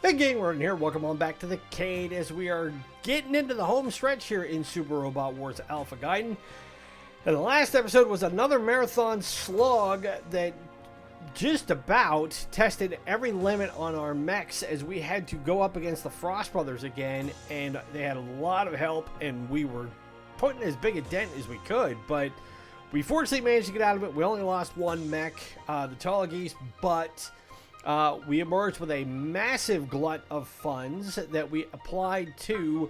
Big Game Rodent here. Welcome on back to the Cade as we are getting into the home stretch here in Super Robot Wars Alpha Gaiden. And the last episode was another marathon slog that just about tested every limit on our mechs as we had to go up against the Frost Brothers again, and they had a lot of help and we were putting as big a dent as we could, but we fortunately managed to get out of it. We only lost one mech, the Tallgeese, but we emerged with a massive glut of funds that we applied to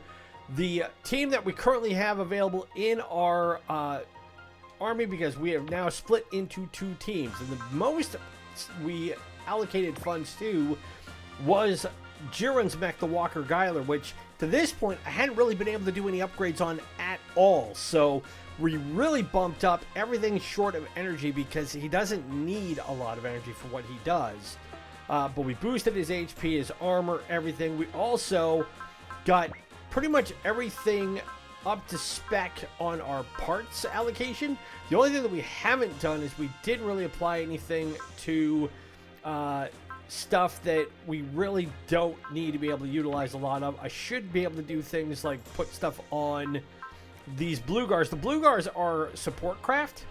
the team that we currently have available in our army, because we have now split into two teams. And the most we allocated funds to was Jiren's mech, the Walker Geiler, which to this point I hadn't really been able to do any upgrades on at all. So we really bumped up everything short of energy because he doesn't need a lot of energy for what he does. But we boosted his HP, his armor, everything. We also got pretty much everything up to spec on our parts allocation. The only thing that we haven't done is we didn't really apply anything to stuff that we really don't need to be able to utilize a lot of. I should be able to do things like put stuff on these Blue Guards. The Blue Guards are support craft,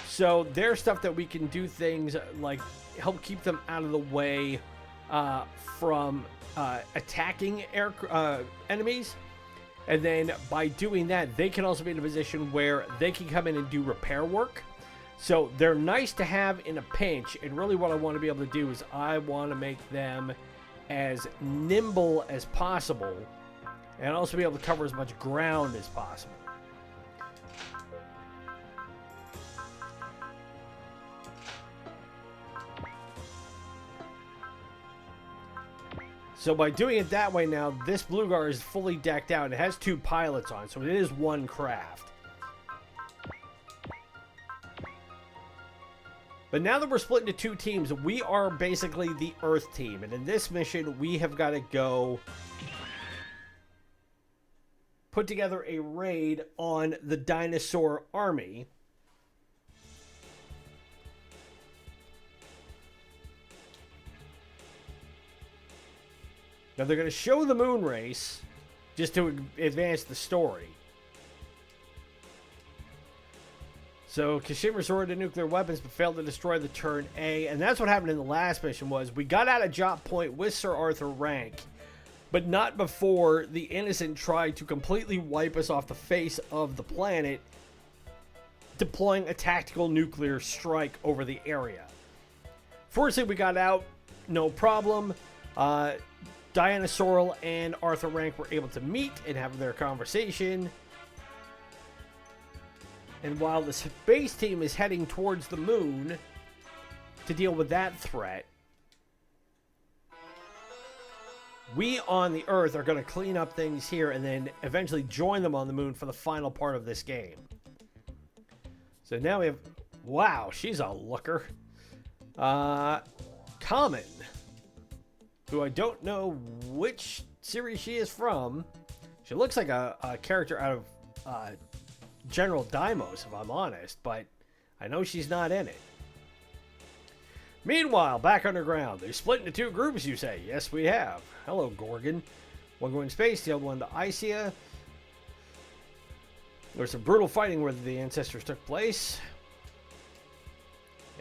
so they're stuff that we can do things like help keep them out of the way from attacking enemies. And then by doing that, they can also be in a position where they can come in and do repair work. So they're nice to have in a pinch. And really what I want to be able to do is I want to make them as nimble as possible and also be able to cover as much ground as possible. So by doing it that way now, this Blue Guard is fully decked out. And it has two pilots on, so it is one craft. But now that we're split into two teams, we are basically the Earth team. And in this mission, we have got to go put together a raid on the dinosaur army. Now, they're going to show the moon race just to advance the story. So, Kashima resorted to nuclear weapons but failed to destroy the turn A. And that's what happened in the last mission was we got out of Jop Point with Sir Arthur Rank, but not before the Innocent tried to completely wipe us off the face of the planet, deploying a tactical nuclear strike over the area. Fortunately, we got out, no problem. Dinosaur and Arthur Rank were able to meet and have their conversation. And while the space team is heading towards the moon to deal with that threat, we on the Earth are going to clean up things here and then eventually join them on the moon for the final part of this game. So now we have... Wow, she's a looker. Common, who I don't know which series she is from. She looks like a character out of General Dimos, if I'm honest, but I know she's not in it. Meanwhile, back underground, they're split into two groups, you say? Yes, we have. Hello, Gorgon. One going to space, the other one to Isia. There's some brutal fighting where the ancestors took place.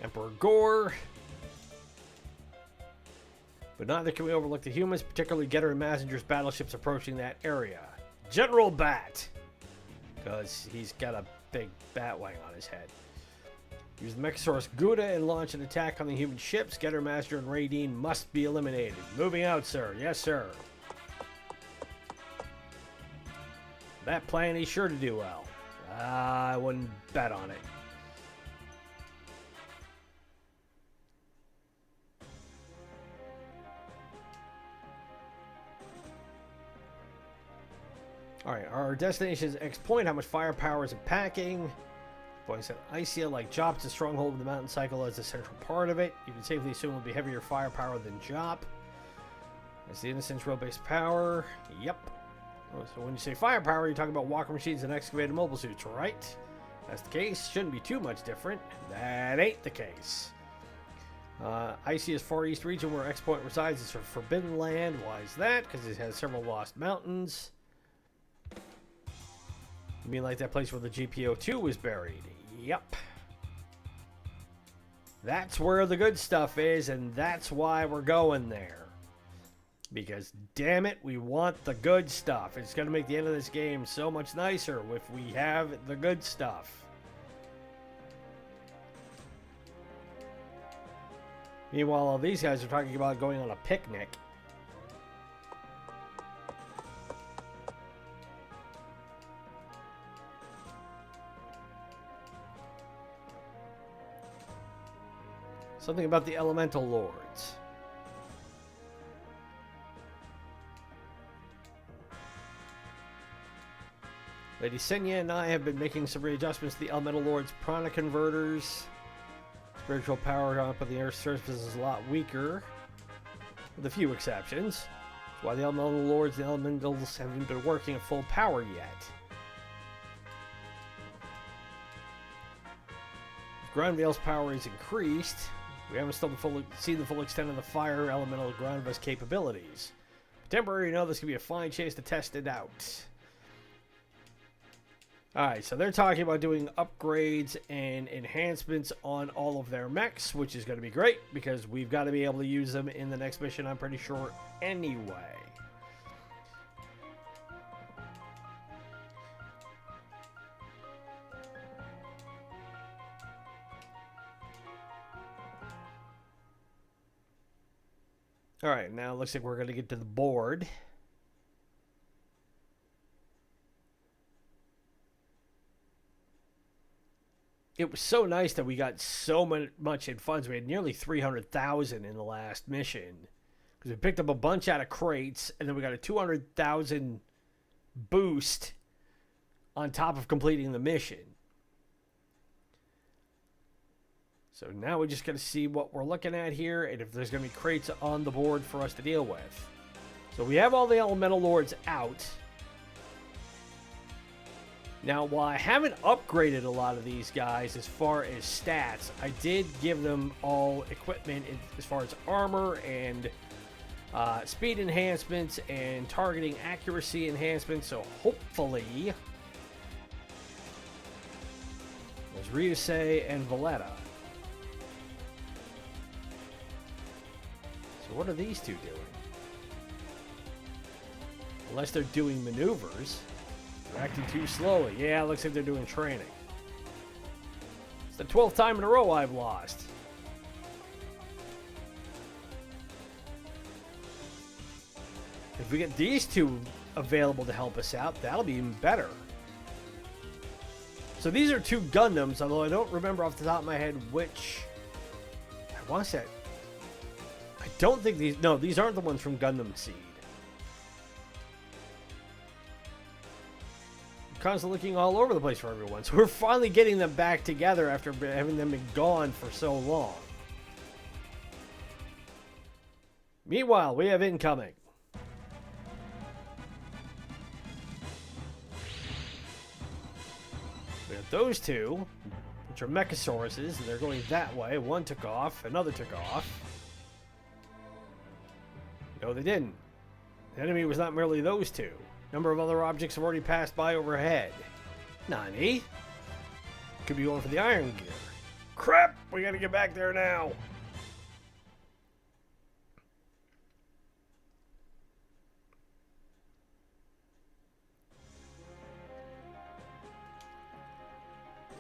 Emperor Gore. But neither can we overlook the humans, particularly Getter and Mazinger's battleships approaching that area. General Bat, because he's got a big bat wing on his head. Use the Mechasaurus Gouda and launch an attack on the human ships. Getter, Master, and Radine must be eliminated. Moving out, sir. Yes, sir. That plan is sure to do well. I wouldn't bet on it. Alright, our destination is X Point. How much firepower is it packing? Boy, I said Isia, like Jop's a stronghold of the mountain cycle as a central part of it. You can safely assume it will be heavier firepower than Jop. That's the Innocence row-based power. Yep. So when you say firepower, you're talking about walker machines and excavated mobile suits, right? That's the case. Shouldn't be too much different. That ain't the case. Iciest Far East region where X Point resides is a forbidden land. Why is that? Because it has several lost mountains. You mean like that place where the GPO-2 was buried? Yep. That's where the good stuff is, and that's why we're going there. Because, damn it, we want the good stuff. It's going to make the end of this game so much nicer if we have the good stuff. Meanwhile, all these guys are talking about going on a picnic. Something about the Elemental Lords. Lady Senya and I have been making some readjustments to the Elemental Lords' prana converters. Spiritual power up on the Earth's surface is a lot weaker, with a few exceptions. That's why the Elemental Lords and the Elementals haven't been working at full power yet. If Grandvale's power is increased, we haven't still seen the full extent of the fire elemental Grandva's capabilities. Temporary, you know, this could be a fine chance to test it out. Alright, so they're talking about doing upgrades and enhancements on all of their mechs, which is going to be great, because we've got to be able to use them in the next mission, I'm pretty sure, anyway. Alright, now it looks like we're going to get to the board. It was so nice that we got so much in funds. We had nearly 300,000 in the last mission. Because we picked up a bunch out of crates, and then we got a 200,000 boost on top of completing the mission. So now we just got to see what we're looking at here, and if there's going to be crates on the board for us to deal with. So we have all the Elemental Lords out. Now, while I haven't upgraded a lot of these guys as far as stats, I did give them all equipment as far as armor and speed enhancements and targeting accuracy enhancements. So hopefully, there's Ryusei and Valletta. So what are these two doing? Unless they're doing maneuvers. They're acting too slowly. Yeah, it looks like they're doing training. It's the 12th time in a row I've lost. If we get these two available to help us out, that'll be even better. So these are two Gundams, although I don't remember off the top of my head which... I want to say... I don't think these... No, these aren't the ones from Gundam Seed. Constantly looking all over the place for everyone. So we're finally getting them back together after having them been gone for so long. Meanwhile, we have incoming. We have those two, which are Mechasauruses, and they're going that way. One took off, another took off. No, they didn't. The enemy was not merely those two. Number of other objects have already passed by overhead. Nani? Could be going for the Iron Gear. Crap! We gotta get back there now.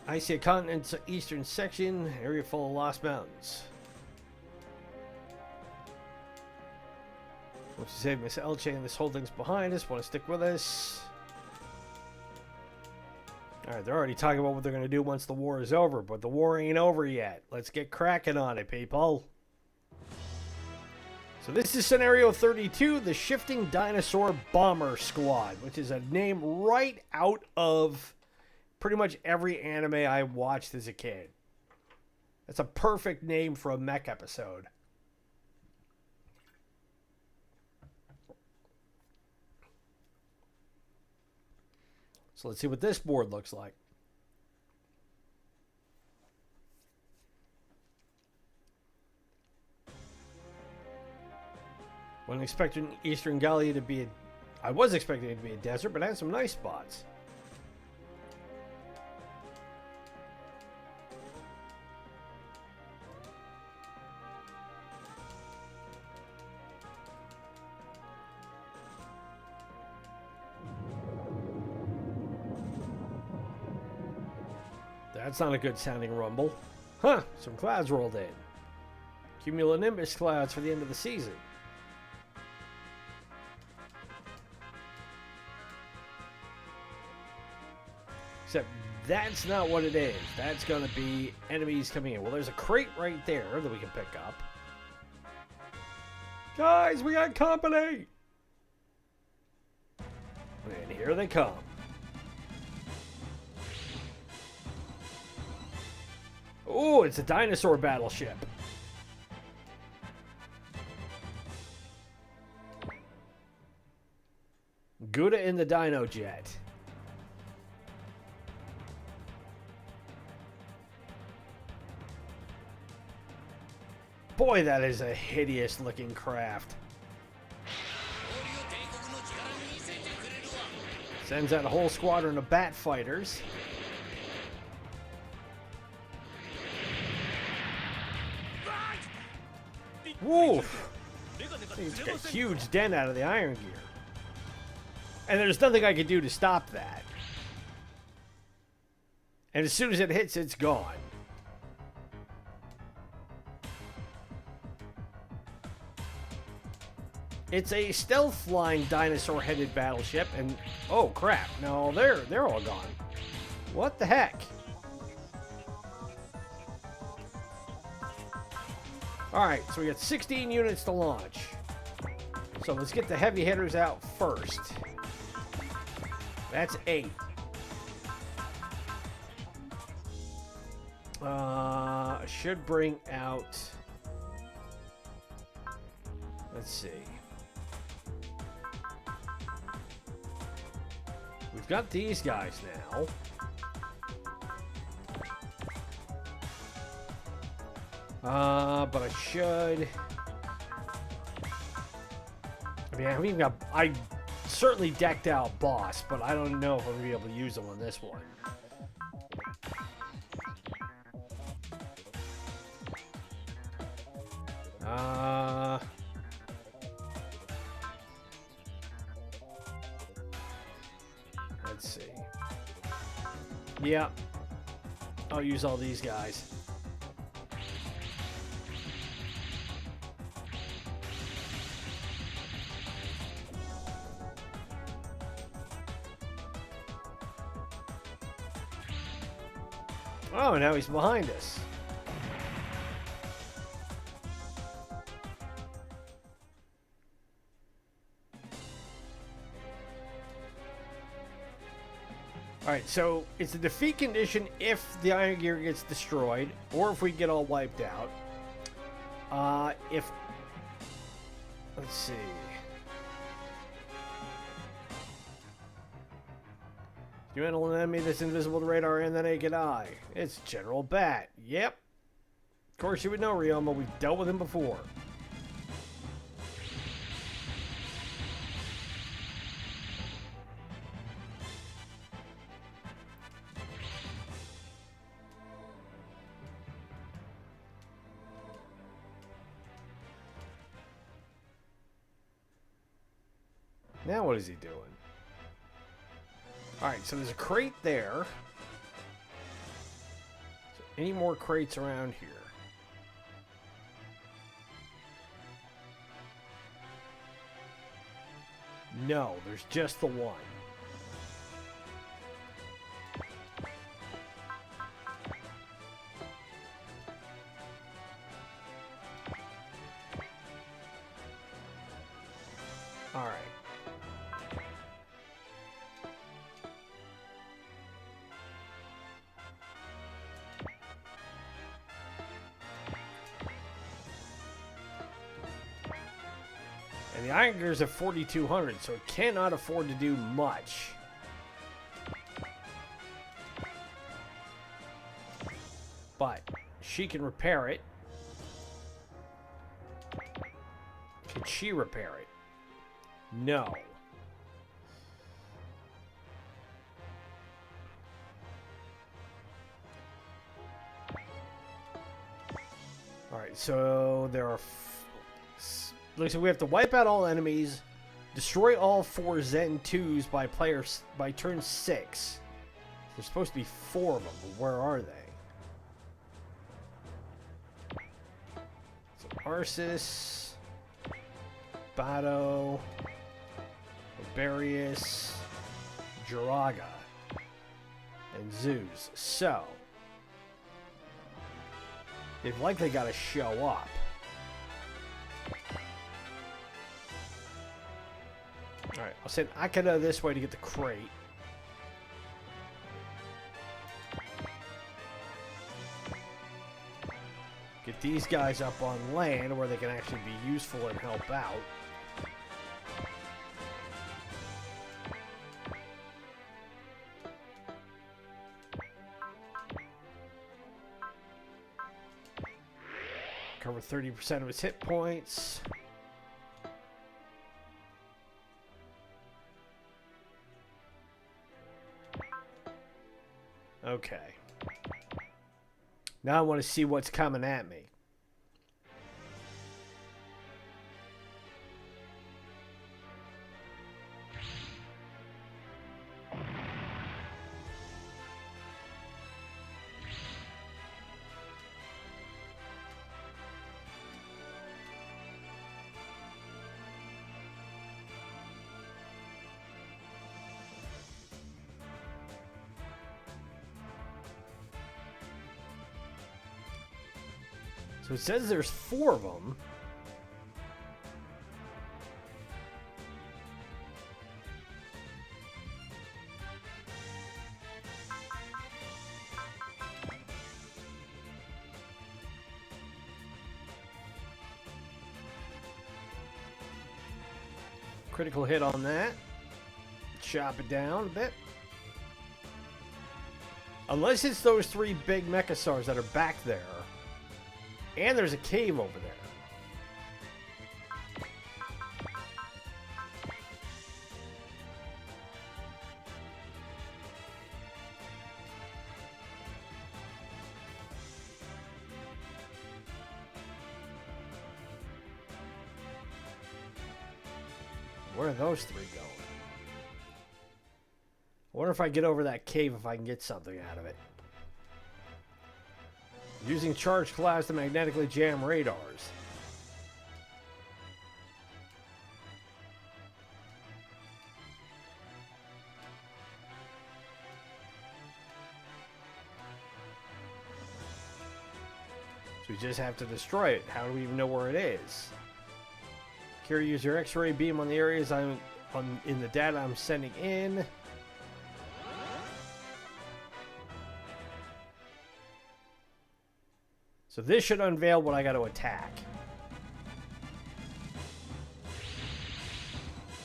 I see a continent's eastern section, area full of lost mountains. Once you save Miss Elche and this whole thing's behind us, want to stick with us? Alright, they're already talking about what they're going to do once the war is over, but the war ain't over yet. Let's get cracking on it, people. So this is Scenario 32, the Shifting Dinosaur Bomber Squad, which is a name right out of pretty much every anime I watched as a kid. That's a perfect name for a mech episode. So let's see what this board looks like. Wasn't expecting Eastern Galia to be I was expecting it to be a desert, but it had some nice spots. That's not a good sounding rumble. Huh, some clouds rolled in. Cumulonimbus clouds for the end of the season. Except that's not what it is. That's going to be enemies coming in. Well, there's a crate right there that we can pick up. Guys, we got company! And here they come. Oh, it's a dinosaur battleship. Gouda in the Dino Jet. Boy, that is a hideous looking craft. Sends out a whole squadron of bat fighters. Woof! He took a huge dent out of the iron gear. And there's nothing I can do to stop that. And as soon as it hits, it's gone. It's a stealth flying dinosaur-headed battleship, and oh crap! No, they're all gone. What the heck? Alright, so we got 16 units to launch. So let's get the heavy hitters out first. That's 8. Should bring out... Let's see. We've got these guys now. But I should... I mean, I haven't even got... I certainly decked out Boss, but I don't know if I'm going to be able to use them on this one. Let's see. Yeah. I'll use all these guys. Oh, now he's behind us. Alright, so it's a defeat condition if the iron gear gets destroyed, or if we get all wiped out. Let's see. You handle an enemy that's invisible to radar and the naked eye. It's General Bat. Yep. Of course you would know, Ryoma. We've dealt with him before. Now what is he doing? Alright, so there's a crate there. So any more crates around here? No, there's just the one. Alright. And the iron gear's at 4,200, so it cannot afford to do much. But she can repair it. Can she repair it? No. Alright, so there are... looks like we have to wipe out all enemies, destroy all 4 Zen 2s by turn 6. There's supposed to be 4 of them, but where are they? So Arceus, Bado, Barius, Jiraga, and Zeus. So, they've likely got to show up. Alright, I'll send Akada this way to get the crate. Get these guys up on land where they can actually be useful and help out. Cover 30% of his hit points. Okay. Now I want to see what's coming at me. So it says there's 4 of them. Critical hit on that. Chop it down a bit. Unless it's those 3 big Mechasaurs that are back there. And there's a cave over there. Where are those 3 going? I wonder if I get over that cave if I can get something out of it. Using charged clouds to magnetically jam radars. So we just have to destroy it. How do we even know where it is? Here, use your X-ray beam on the areas in the data I'm sending in. So this should unveil what I got to attack.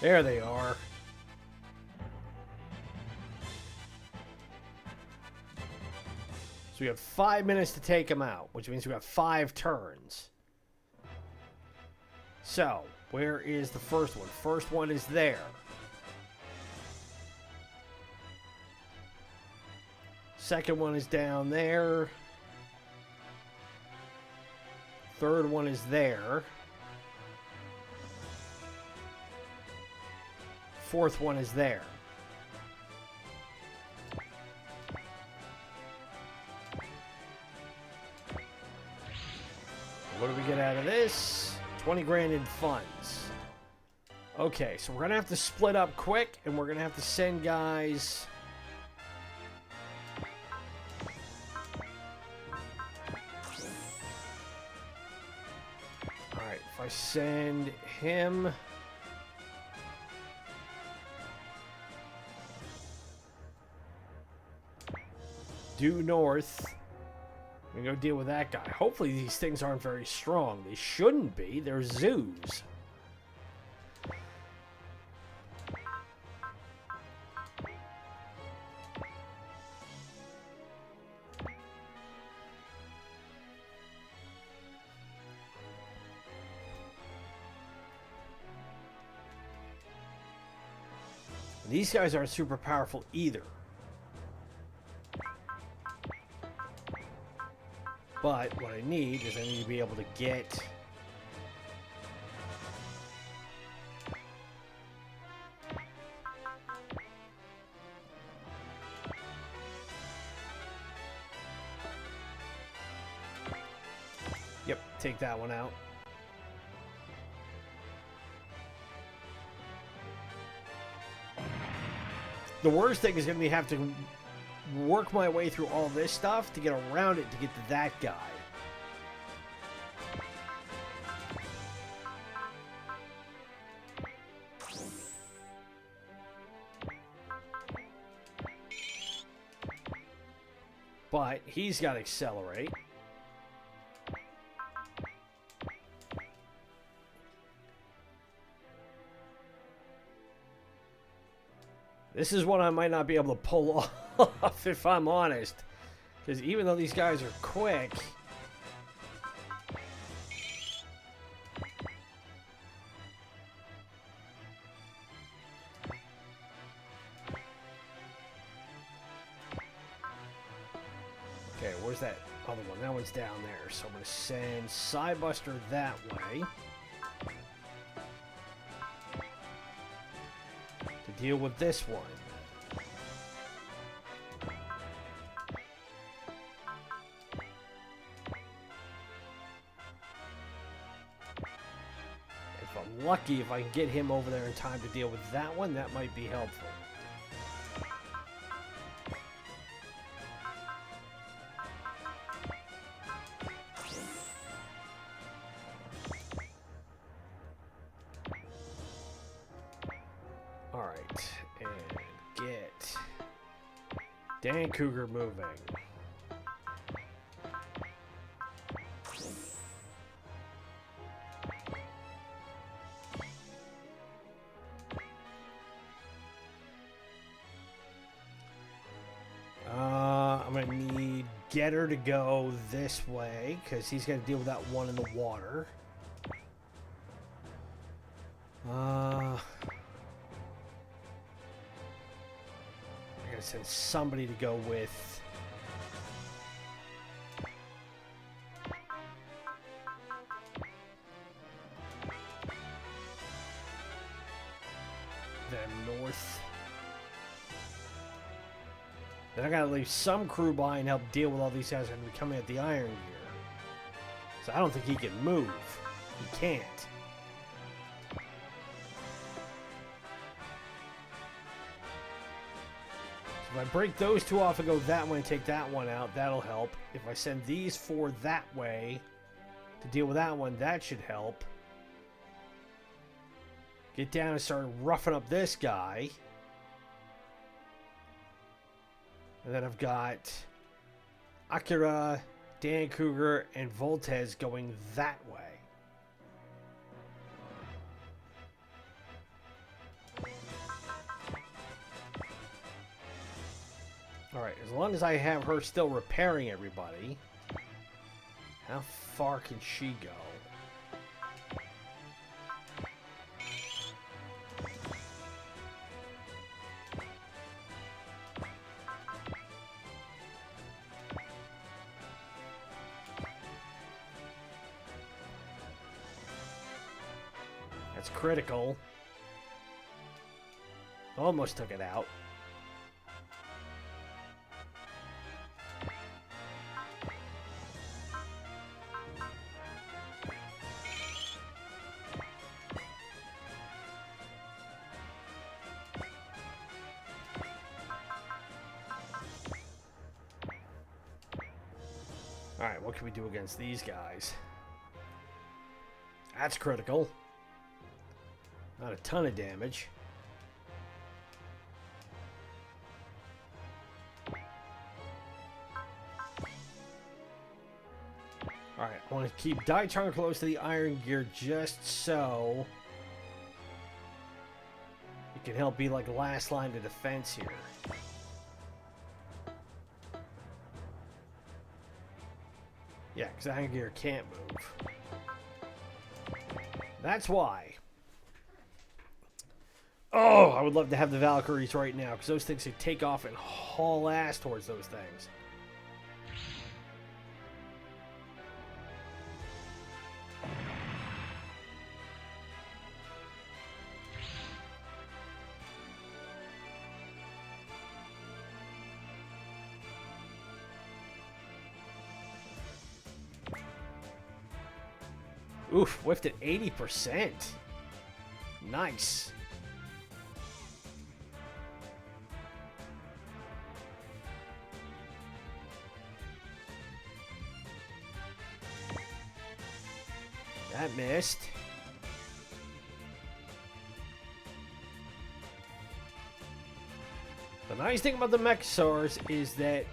There they are. So we have 5 minutes to take them out, which means we have 5 turns. So, where is the first one? First one is there. Second one is down there. Third one is there. Fourth one is there. What do we get out of this? 20 grand in funds. Okay, so we're going to have to split up quick, and we're going to have to send guys... Alright, if I send him... due north... we can go deal with that guy. Hopefully these things aren't very strong. They shouldn't be. They're zoos. These guys aren't super powerful either. But what I need is I need to be able to get... Yep, take that one out. The worst thing is going to be have to work my way through all this stuff to get around it to get to that guy. But he's got to accelerate. This is one I might not be able to pull off, if I'm honest. Because even though these guys are quick... Okay, where's that other one? That one's down there. So I'm going to send Psybuster that way. Deal with this one. If I'm lucky, if I can get him over there in time to deal with that one, that might be helpful. Dan Cougar moving. I'm going to need Getter to go this way because he's going to deal with that one in the water. Send somebody to go with them north. Then I gotta leave some crew by and help deal with all these guys that are gonna be coming at the Iron Gear. So I don't think he can move. He can't. If I break those two off and go that way and take that one out, that'll help. If I send these four that way to deal with that one, that should help. Get down and start roughing up this guy. And then I've got Akira, Dan Cougar, and Voltez going that way. Alright, as long as I have her still repairing everybody, how far can she go? That's critical. Almost took it out. Alright, what can we do against these guys? That's critical. Not a ton of damage. Alright, I want to keep Daitron close to the Iron Gear just so it can help be like last line of defense here. Yeah, because Iron Gear can't move. That's why. Oh, I would love to have the Valkyries right now, because those things could take off and haul ass towards those things. Oof, whiffed at 80%. Nice. That missed. The nice thing about the Megasaurs is that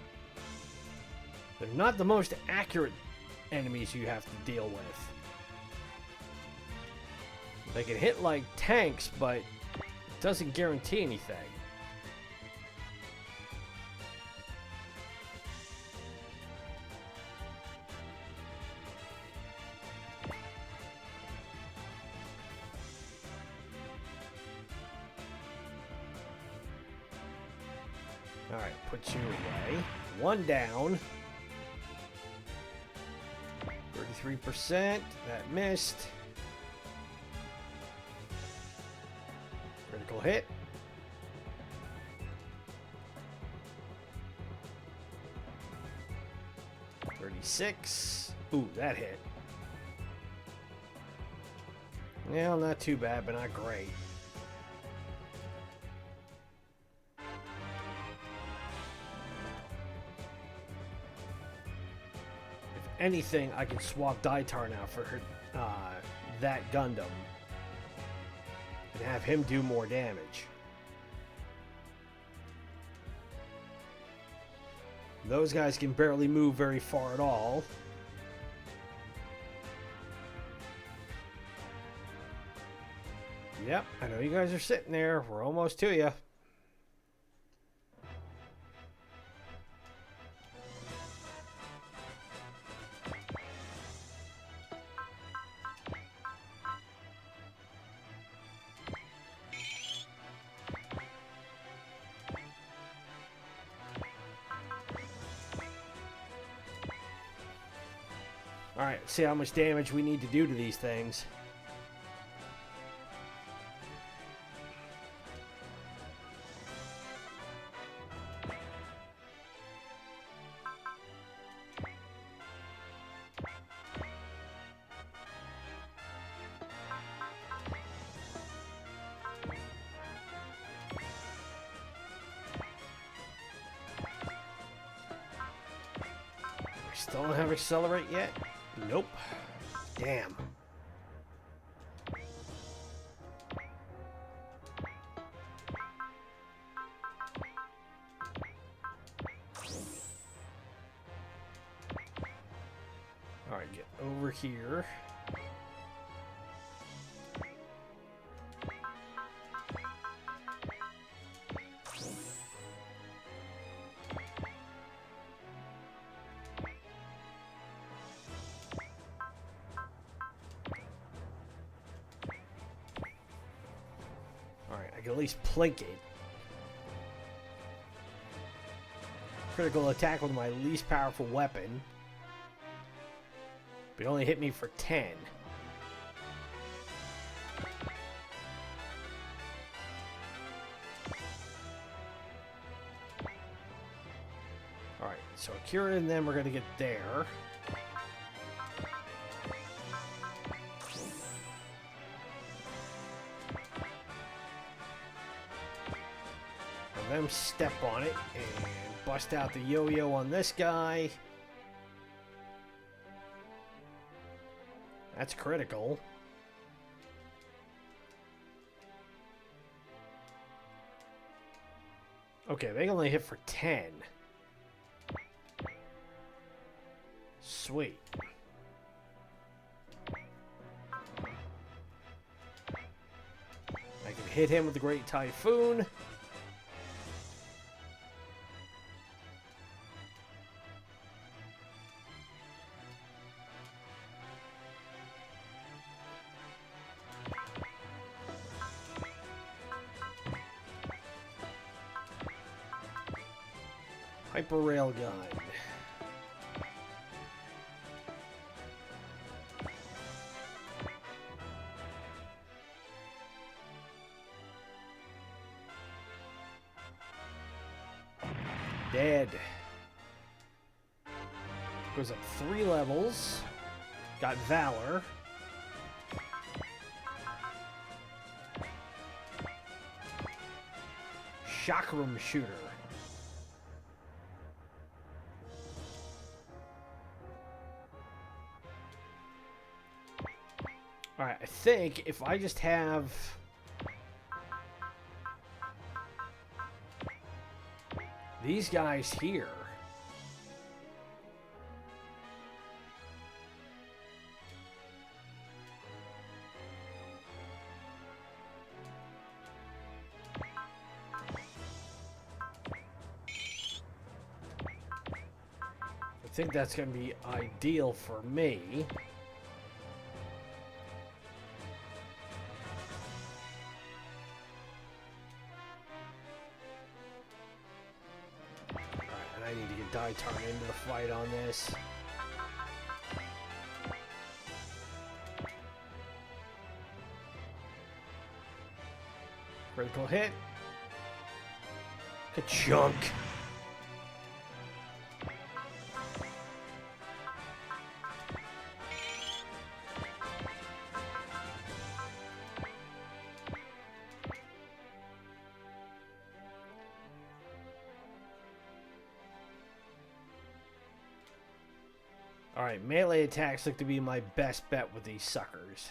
they're not the most accurate enemies you have to deal with. They can hit like tanks, but it doesn't guarantee anything. Alright, put you away. One down. 33%. That missed. Critical hit. $36. Ooh, that hit. Well, not too bad, but not great. If anything, I can swap Daitar now for her, that Gundam. And have him do more damage. Those guys can barely move very far at all. Yep, I know you guys are sitting there. We're almost to you. Alright, see how much damage we need to do to these things. Still don't have accelerate yet? Nope. Damn. Alright, get over here. Alright, I can at least plink it. Critical attack with my least powerful weapon. But it only hit me for 10. Alright, so Akira and them are going to get there. Have them step on it and bust out the yo-yo on this guy. That's critical. Okay, they only hit for 10. Sweet. I can hit him with the Great Typhoon. Hyper Railgun. Dead. Goes up 3 levels. Got Valor. Chakram Shooter. Alright, I think if I just have... these guys here... I think that's going to be ideal for me. Alright, and I need to get Dietar into the fight on this. Critical hit. Ka-chunk. Alright, melee attacks look to be my best bet with these suckers.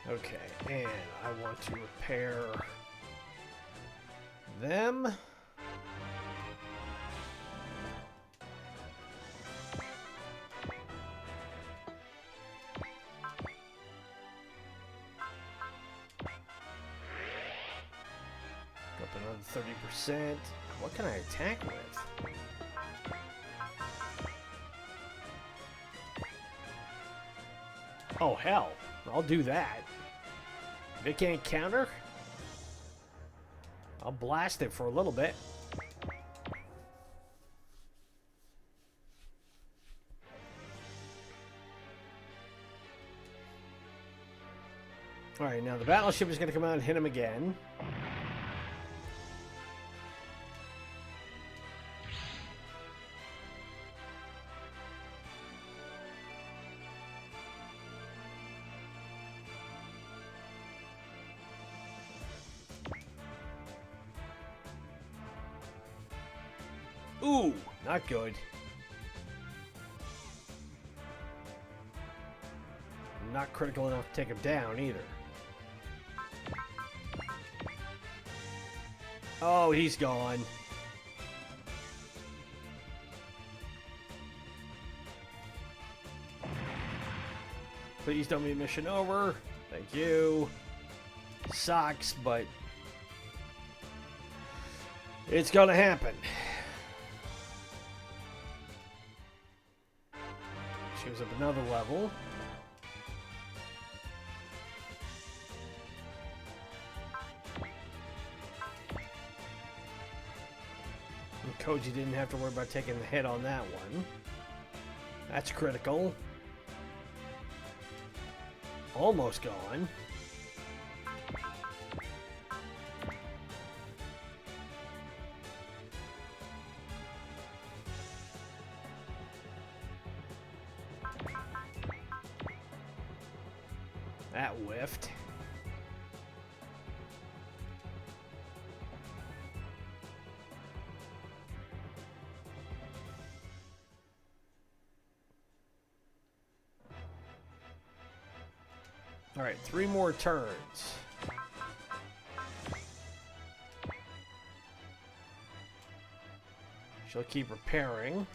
Okay, and I want to repair them. Up another 30%. What can I attack with? Oh, hell. I'll do that. If it can't counter, I'll blast it for a little bit. Alright, now the battleship is going to come out and hit him again. Ooh, not good. Not critical enough to take him down either. Oh, he's gone. Please don't be mission over. Thank you. Sucks, but it's gonna happen. Shows up another level. And Koji didn't have to worry about taking the hit on that one. That's critical. Almost gone. That whiffed. All right, 3 more turns. She'll keep repairing.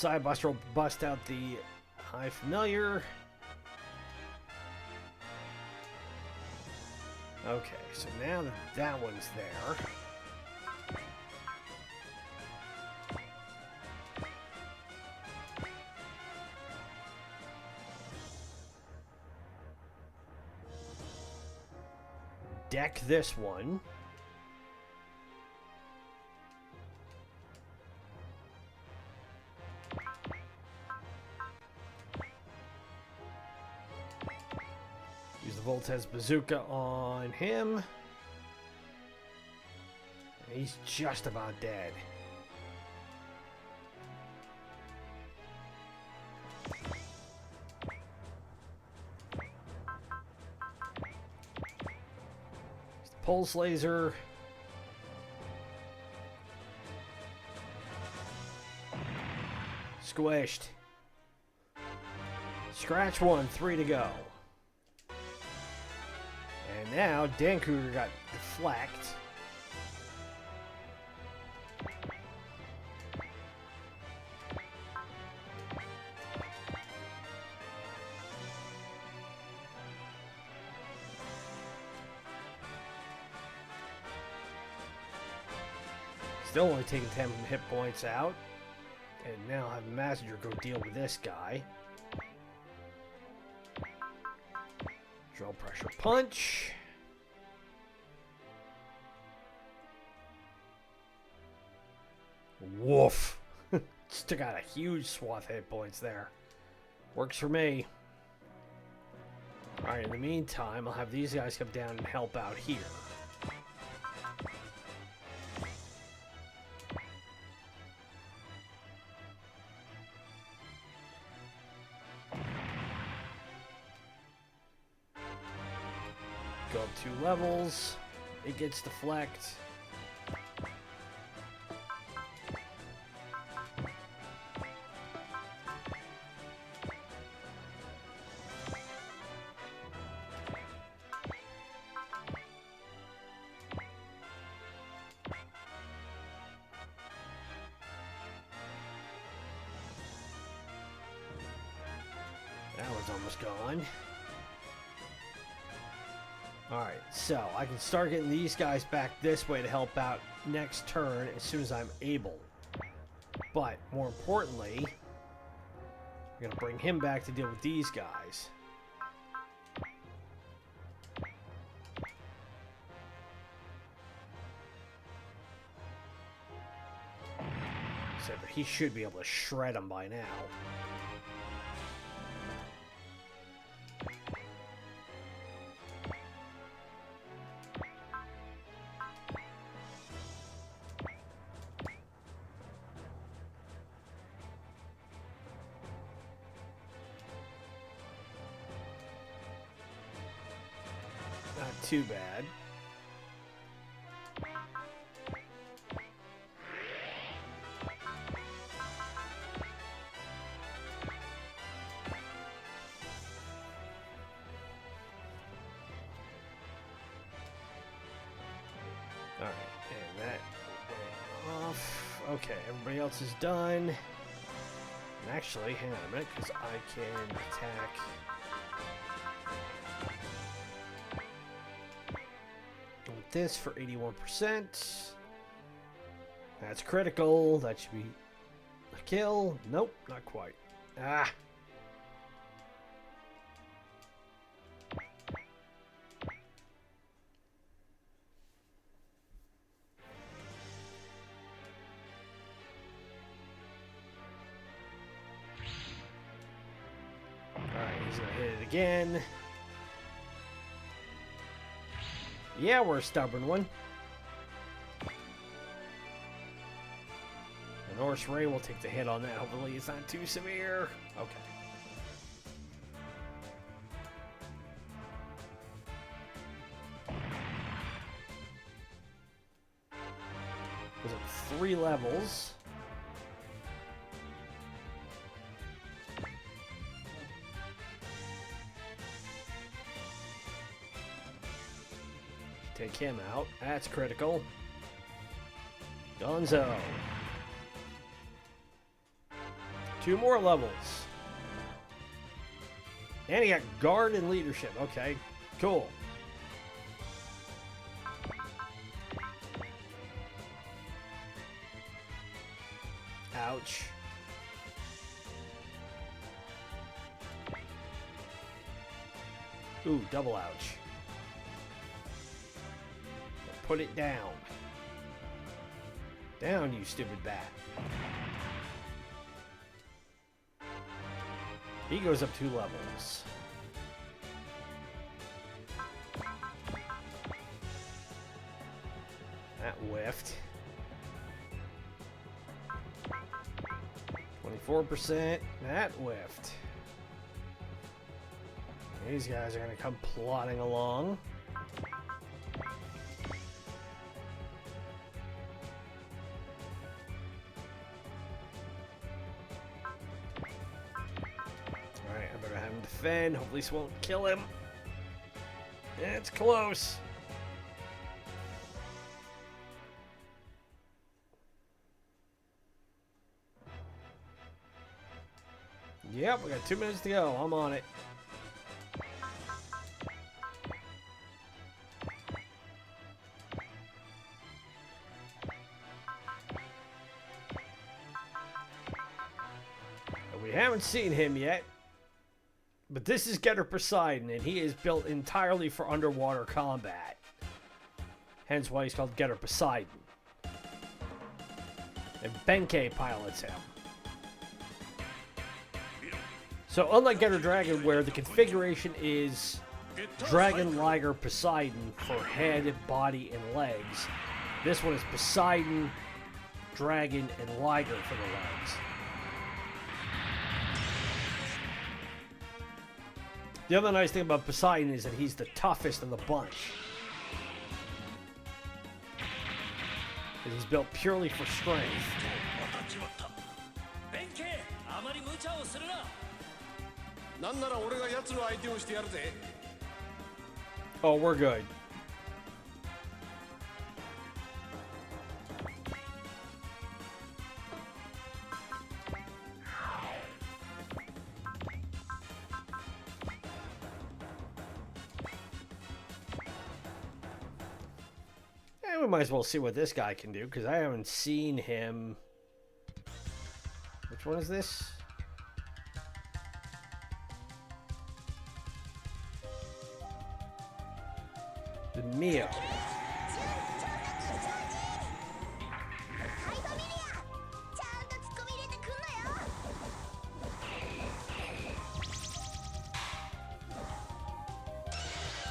Side buster will bust out the High Familiar. Okay, so now that that one's there. Deck this one. Use the Voltez Bazooka on him. He's just about dead. Pulse laser. Squished. Scratch one, 3 to go. And now Dan Cougar got deflect. Still only taking 10 hit points out. And now I'll have Mazinger go deal with this guy. Drill pressure punch. Woof. Just took out a huge swath of hit points there. Works for me. Alright, in the meantime, I'll have these guys come down and help out here. Go up 2 levels. It gets deflect. That was almost gone. Alright, so I can start getting these guys back this way to help out next turn as soon as I'm able. But, more importantly, I'm going to bring him back to deal with these guys. So, but he should be able to shred them by now. Not too bad. Alright, and that went off. Okay, everybody else is done. And actually, hang on a minute, because I can attack. With this for 81%. That's critical. That should be a kill. Nope, not quite. Ah. Alright, he's gonna hit it again. Yeah, we're a stubborn one. And Norse Ray will take the hit on that. Hopefully it's not too severe. Okay. Was it 3 levels? Take him out. That's critical. Gonzo. 2 more levels. And he got guard and leadership. Okay, cool. Ouch. Ooh, double ouch. Put it down. Down, you stupid bat. He goes up 2 levels. That whiffed. 24%. That whiffed. These guys are going to come plodding along. Alright, I better have him defend. Hopefully this won't kill him. It's close. Yep, we got 2 minutes to go. I'm on it. We haven't seen him yet, but this is Getter Poseidon, and he is built entirely for underwater combat. Hence why he's called Getter Poseidon. And Benkei pilots him. So unlike Getter Dragon, where the configuration is Dragon, Liger, Poseidon for head, body, and legs, this one is Poseidon, Dragon, and Liger for the legs. The other nice thing about Poseidon is that he's the toughest of the bunch. And he's built purely for strength. Oh, we're good. We might as well see what this guy can do, because I haven't seen him. Which one is this? The Mio.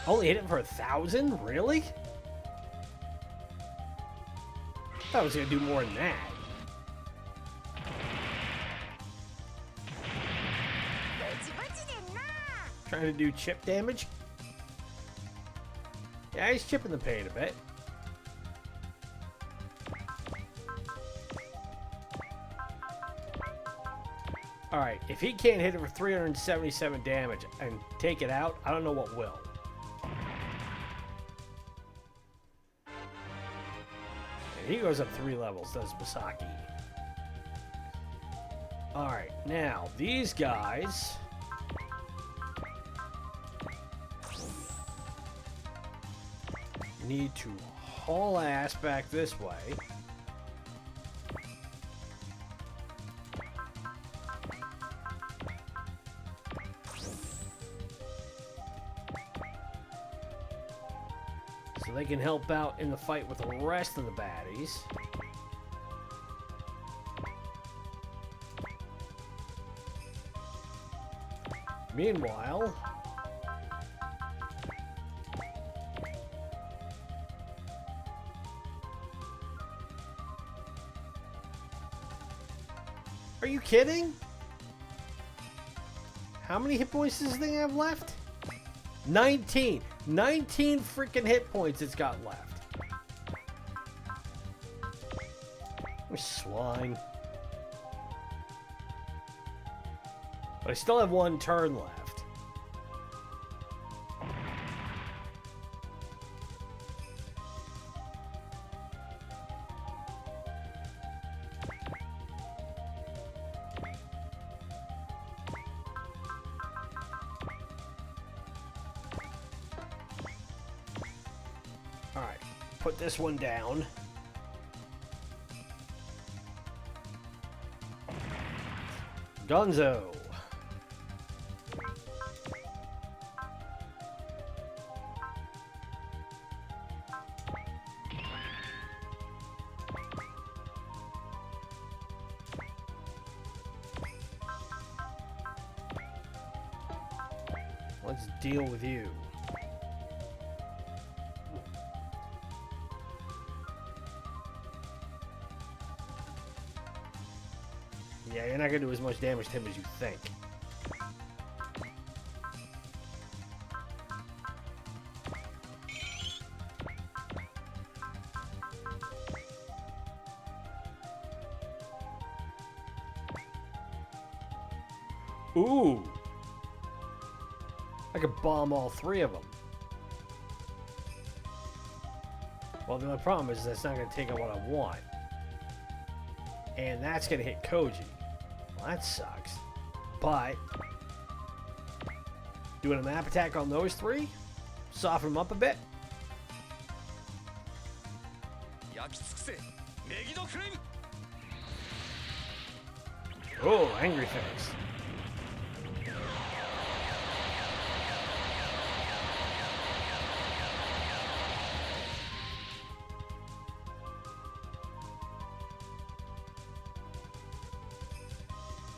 Only hit him for 1,000? Really? I thought I was going to do more than that. Trying to do chip damage? Yeah, he's chipping the paint a bit. Alright, if he can't hit it for 377 damage and take it out, I don't know what will. He goes up 3 levels, does Misaki. Alright, now, these guys... need to haul ass back this way. So they can help out in the fight with the rest of the baddies. Meanwhile... Are you kidding? How many hit points does this thing have left? 19. 19 freaking hit points it's got left. Swine. But I still have 1 turn left. Alright, put this one down. Gonzo. Let's deal with you. Yeah, you're not going to do as much damage to him as you think. Ooh! I could bomb all three of them. Well, the only problem is that's not going to take out what I want. And that's going to hit Koji. Well, that sucks. But doing a map attack on those three, soften them up a bit. Oh, angry face.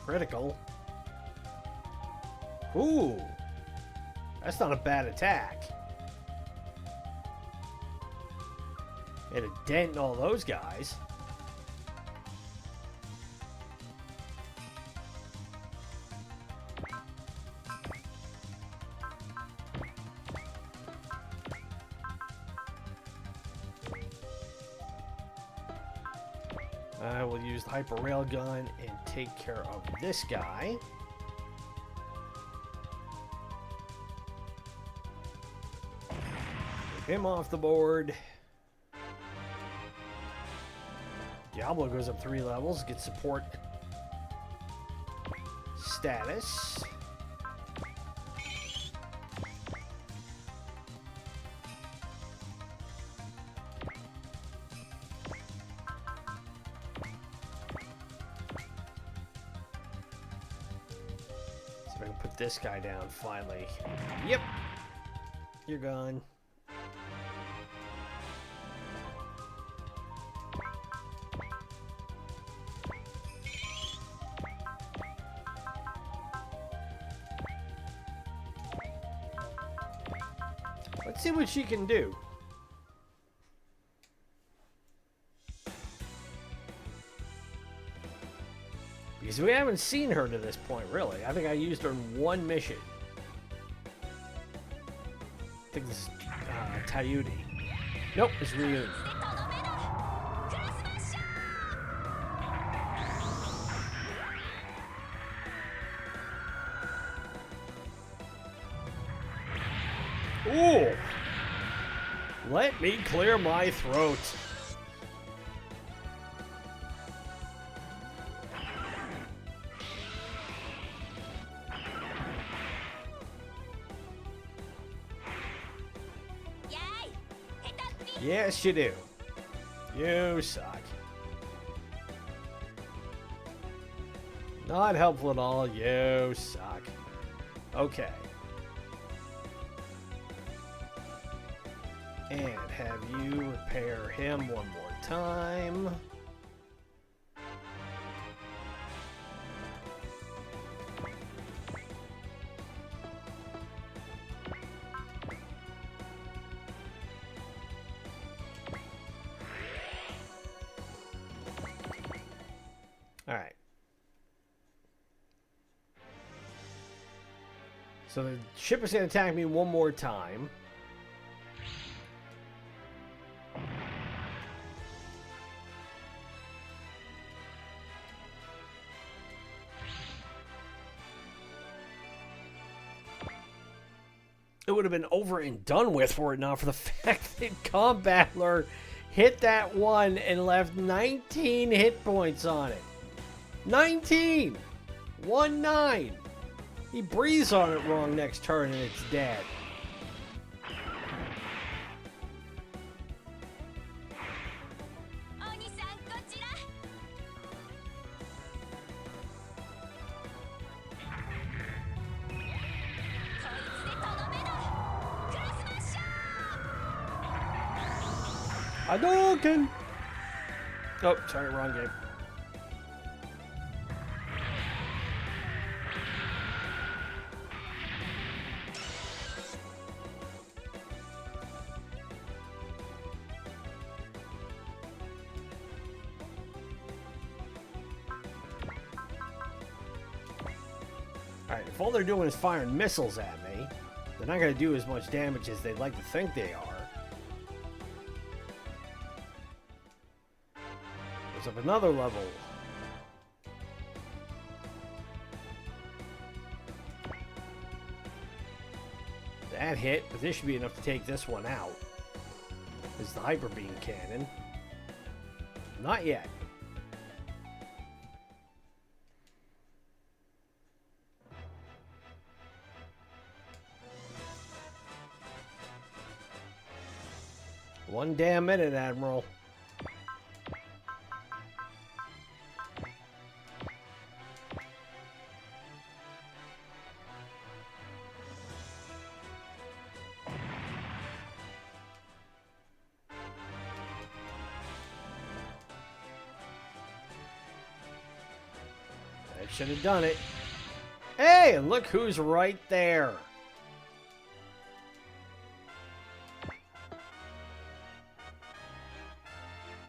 Critical. Ooh. That's not a bad attack. Hit a dent in all those guys. I will use the hyper railgun and take care of this guy. Get him off the board. Diablo goes up 3 levels, gets support status. I can put this guy down finally. Yep. You're gone. Let's see what she can do. Because we haven't seen her to this point, really. I think I used her in one mission. I think this is Tayudi. Nope, it's reunited. Ooh! Let me clear my throat. Yes, you do. You suck. Not helpful at all. You suck. Okay. And have you repair him one more time. Alright. So the ship is going to attack me one more time. It would have been over and done with were it not for the fact that Combattler hit that one and left 19 hit points on it. 19! 1-9. He breathes on it wrong next turn and it's dead. Hadouken! Oh, sorry, wrong game. Alright, if all they're doing is firing missiles at me, they're not going to do as much damage as they'd like to think they are. There's up another level. That hit, but this should be enough to take this one out. This is the Hyper Beam Cannon. Not yet. One damn minute, Admiral. That should have done it. Hey, and look who's right there.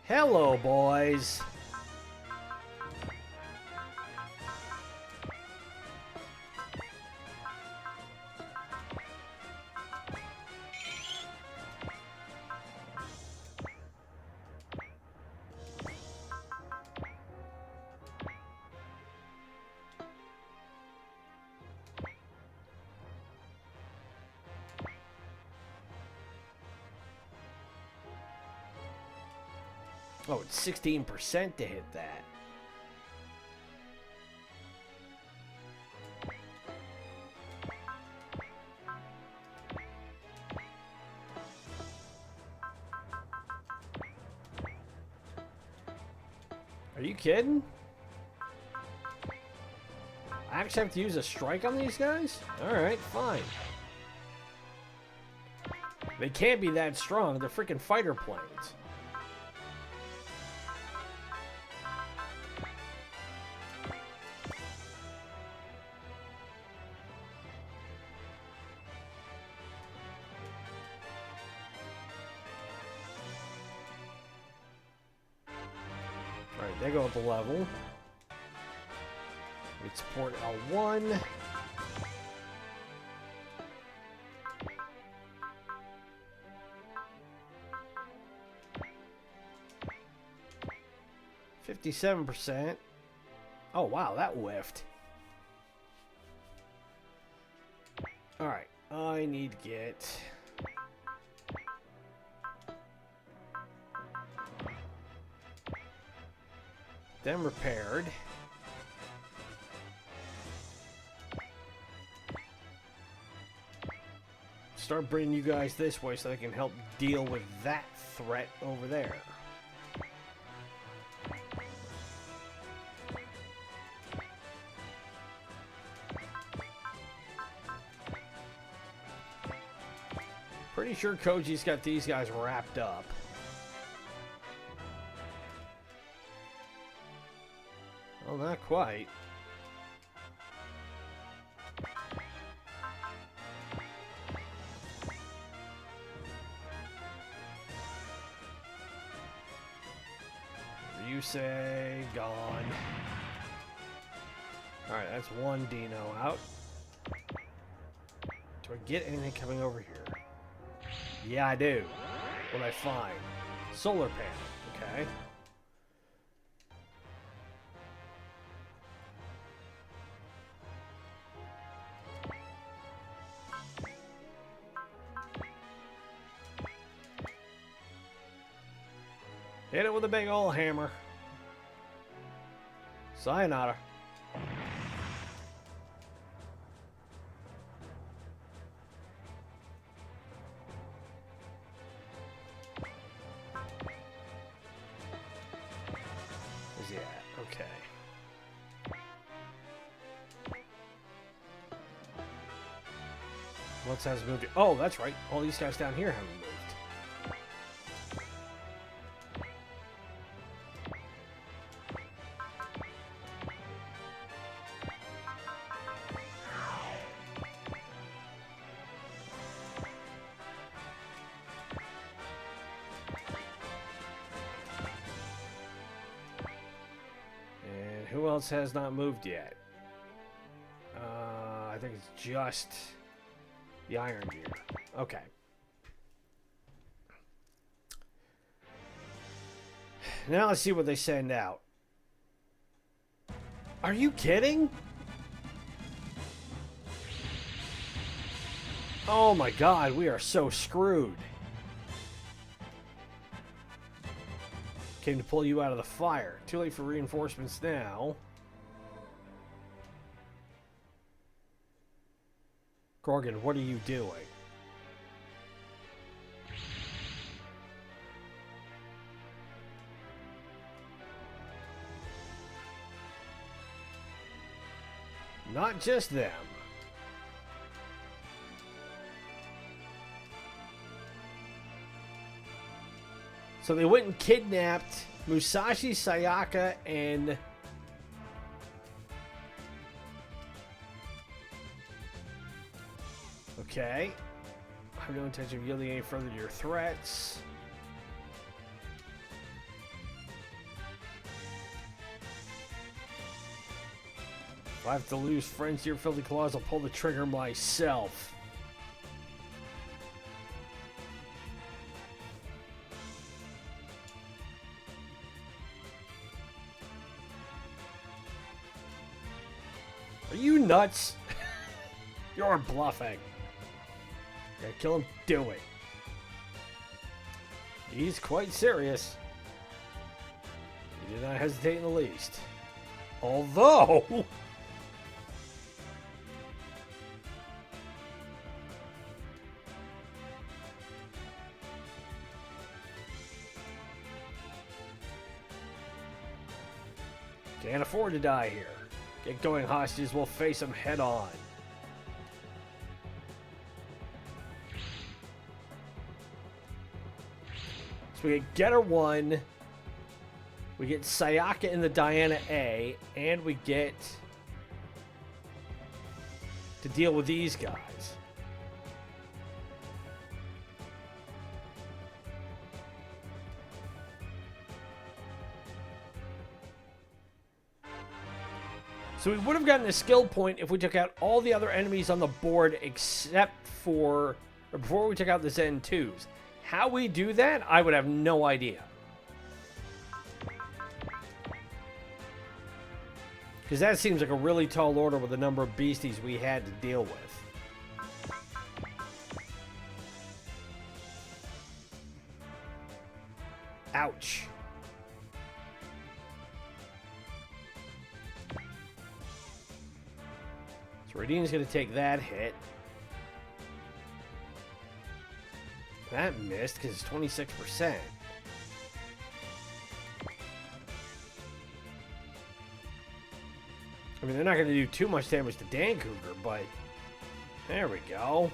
Hello, boys. Oh, it's 16% to hit that. Are you kidding? I actually have to use a strike on these guys? Alright, fine. They can't be that strong. They're freaking fighter planes. Alright, they go up a level. We support L1. $57%. Oh wow, that whiffed. Alright, I need to get them repaired. Start bringing you guys this way so I can help deal with that threat over there. Pretty sure Koji's got these guys wrapped up. Well, not quite. You say gone. Alright, that's one Dino out. Do I get anything coming over here? Yeah, I do. What I find? Solar panel. Okay. Hit it with a big old hammer. Sayonara. Where's he at? Okay. What has moved? Oh, that's right. All these guys down here haven't moved. Who else has not moved yet? I think it's just the Iron Gear. Okay. Now let's see what they send out. Are you kidding? Oh my god, we are so screwed. Came to pull you out of the fire. Too late for reinforcements now. Gorgon, what are you doing? Not just them. So they went and kidnapped Musashi, Sayaka, and okay. I have no intention of yielding any further to your threats. If I have to lose friends to your filthy claws, I'll pull the trigger myself. Are you nuts? You're bluffing. Gotta kill him, do it. He's quite serious. He did not hesitate in the least. Although... can't afford to die here. Get going, hostages. We'll face them head on. So we get Getter 1. We get Sayaka in the Diana A. And we get to deal with these guys. So we would have gotten a skill point if we took out all the other enemies on the board except for, or before we took out the Zen 2s. How we do that, I would have no idea. Because that seems like a really tall order with the number of beasties we had to deal with. Ouch. So Radine's going to take that hit. That missed because it's 26%. I mean, they're not going to do too much damage to Dan Cougar, but there we go.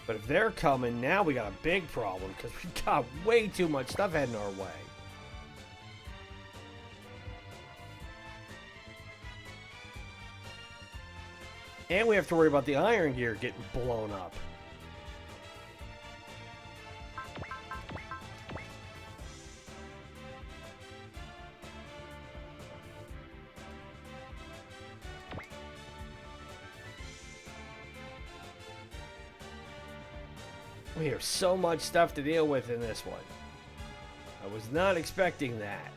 But if they're coming, now we got a big problem because we got way too much stuff heading our way. And we have to worry about the Iron Gear getting blown up. We have so much stuff to deal with in this one. I was not expecting that.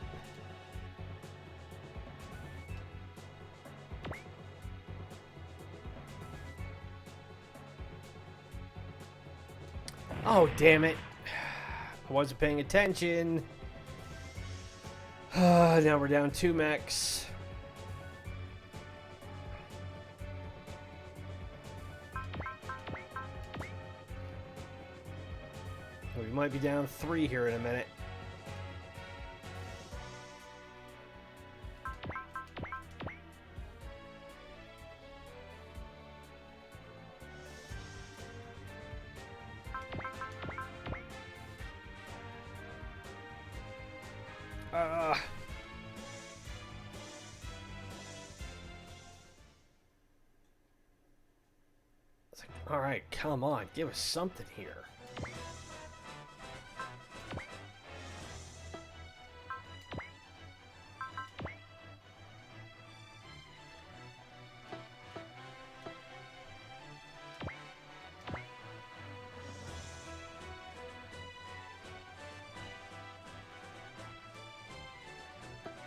Oh, damn it. I wasn't paying attention. Now we're down 2 mechs. We might be down 3 here in a minute. It's like, all right, come on, give us something here.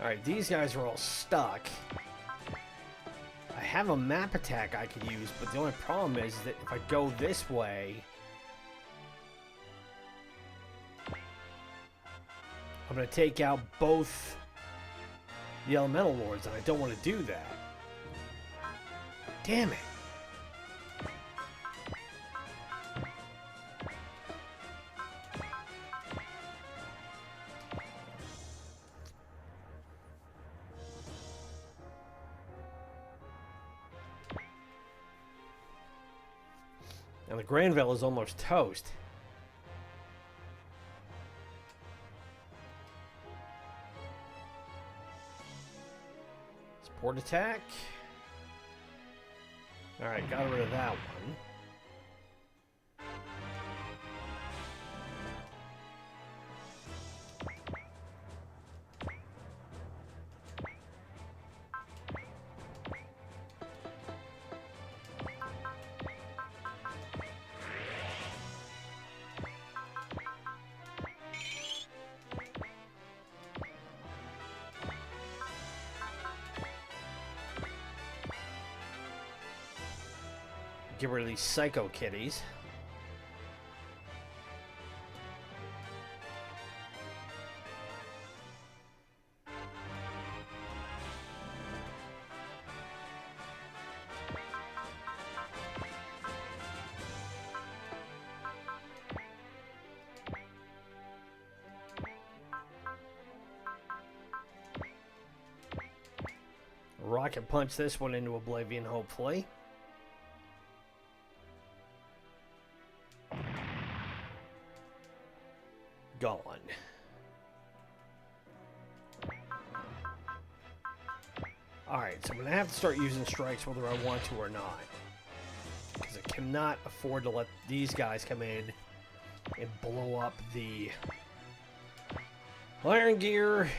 Alright, these guys are all stuck. I have a map attack I could use, but the only problem is that if I go this way, I'm going to take out both the elemental lords, and I don't want to do that. Damn it. Now the Granville is almost toast. Support attack. Alright, got rid of that one. Get rid of these psycho kitties. Rocket punch this one into oblivion, hopefully. Gone. Alright, so I'm going to have to start using strikes whether I want to or not. Because I cannot afford to let these guys come in and blow up the iron gear.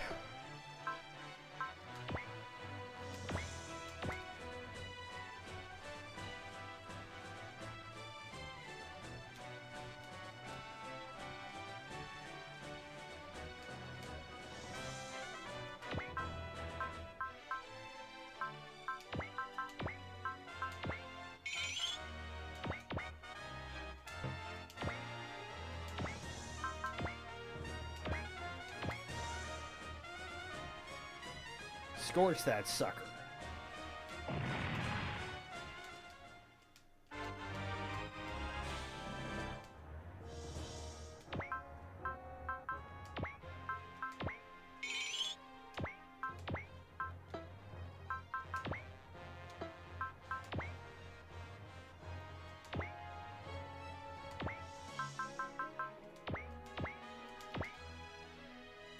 Scorch that sucker.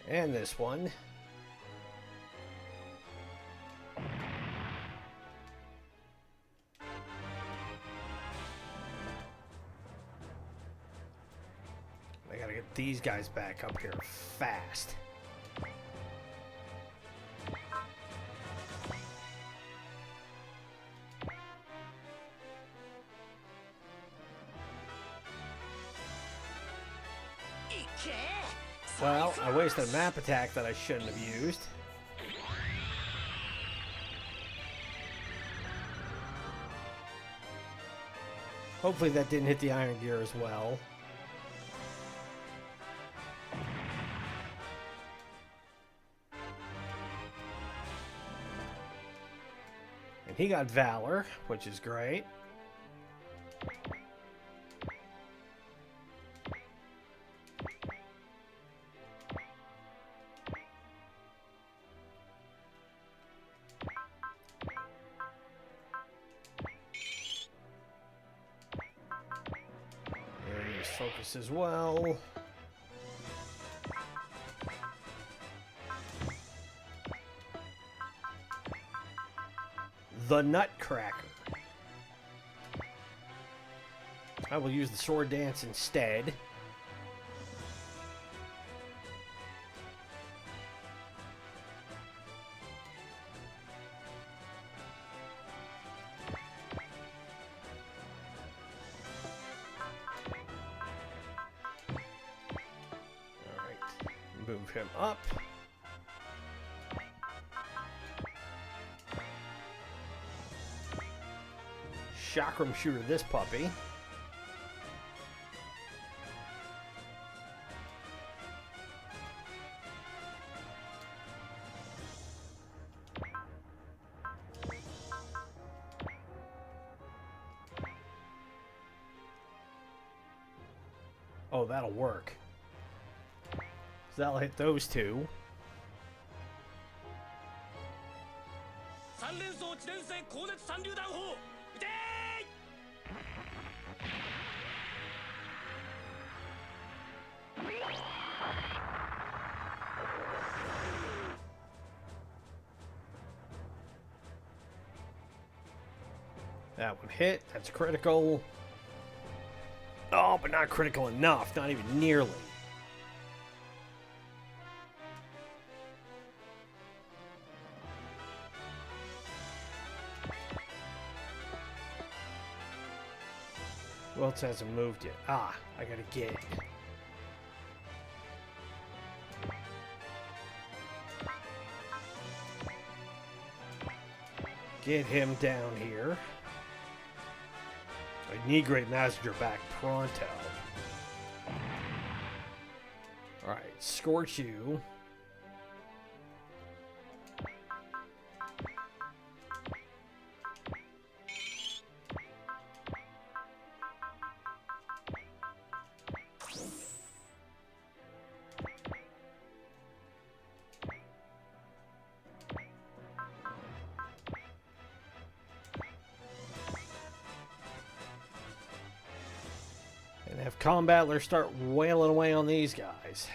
And this one. I gotta get these guys back up here fast. Well, I wasted a map attack that I shouldn't have used. Hopefully that didn't hit the iron gear as well. And he got Valor, which is great. Focus as well. The Nutcracker. I will use the sword dance instead. Move him up. chakram shooter this puppy. Oh, that'll work. So that'll hit those two. That one hit. That's critical. Oh, but not critical enough. Not even nearly. Who else hasn't moved yet? Ah, I gotta get it. Get him down here. I need Great Mazinger back pronto. Alright, scorch you. And have combattlers start wailing away on these guys.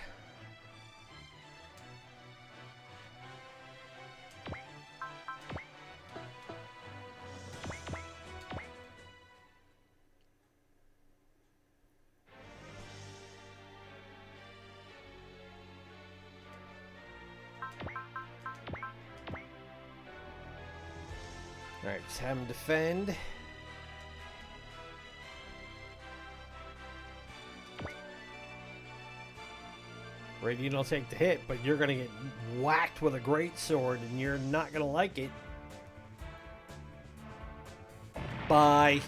Alright, just have them defend. Radiant will take the hit, but you're going to get whacked with a great sword, and you're not going to like it. Bye.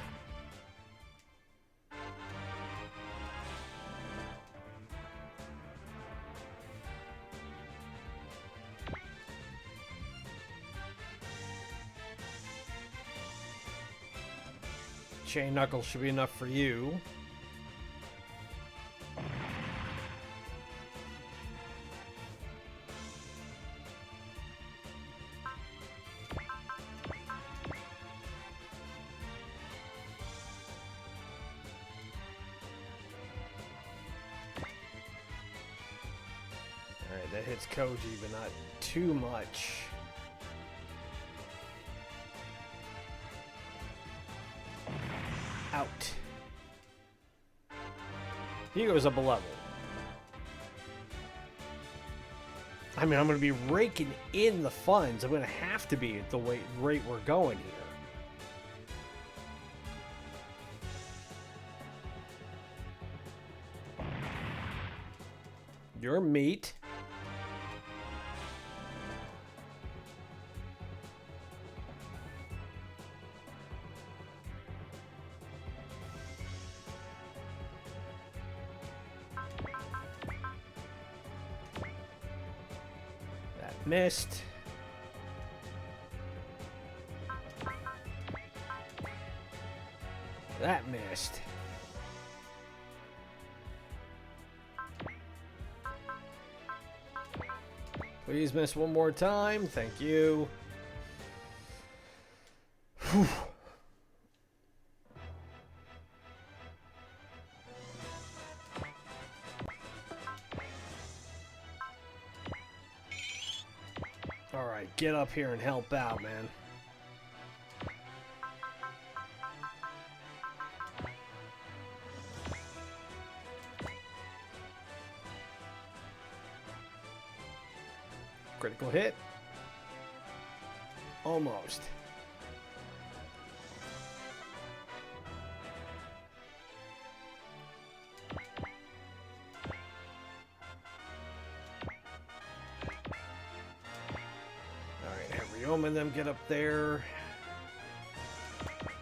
Chain Knuckles should be enough for you. Alright, that hits Koji, but not too much. Out. He goes up a level. I mean, I'm going to be raking in the funds. I'm going to have to be at the rate we're going here. Your meat. That missed. That missed. Please miss one more time. Thank you. Whew. All right, get up here and help out, man. Critical hit. Almost. Alright, have Ryoma and them get up there.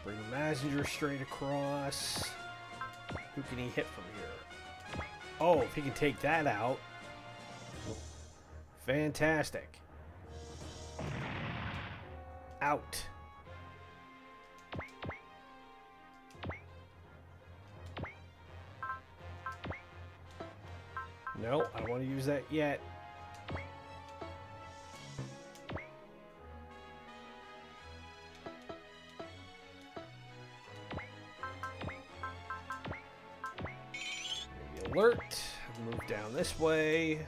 Bring Mazinger straight across. Who can he hit from here? Oh, if he can take that out. Fantastic. Out. No, I don't want to use that yet. Maybe alert. Move down this way.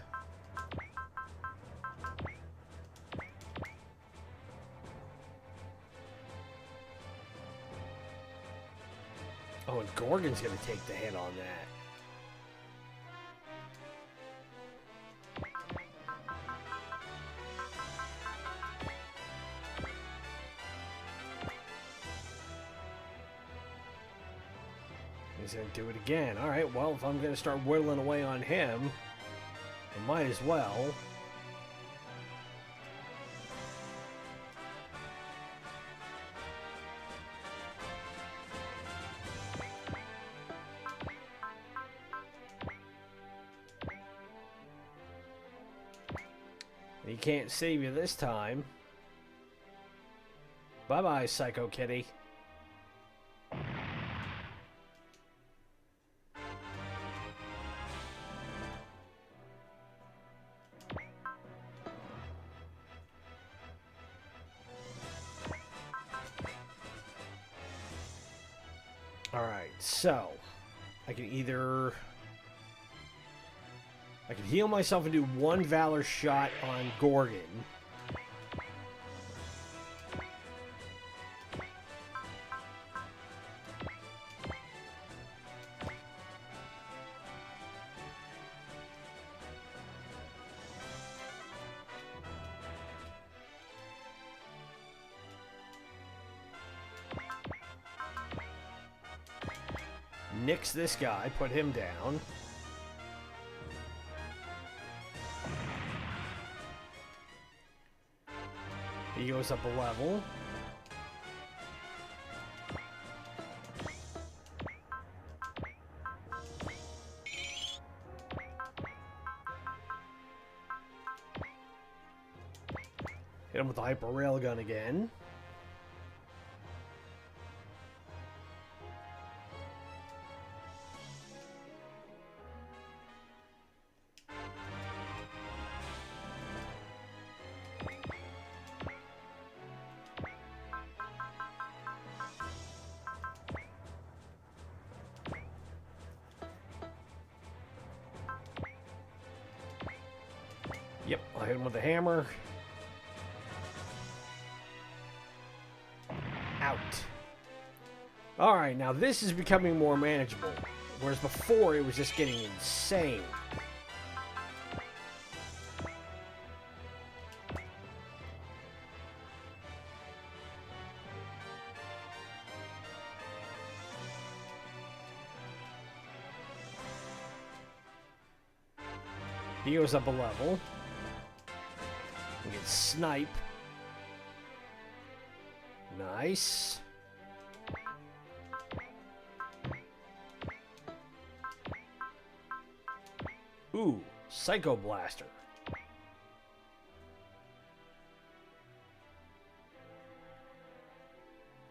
Oh, and Gorgon's going to take the hit on that. He's going to do it again. All right, well, if I'm going to start whittling away on him, I might as well. He can't save you this time. Bye-bye, Psycho Kitty. Alright, so I can heal myself and do one Valor shot on Gorgon. Nix this guy, put him down. He goes up a level. Hit him with the hyper railgun again. Yep, I'll hit him with the hammer. Out. Alright, now this is becoming more manageable. Whereas before, it was just getting insane. He goes up a level. We can snipe. Nice. Ooh, Psycho Blaster.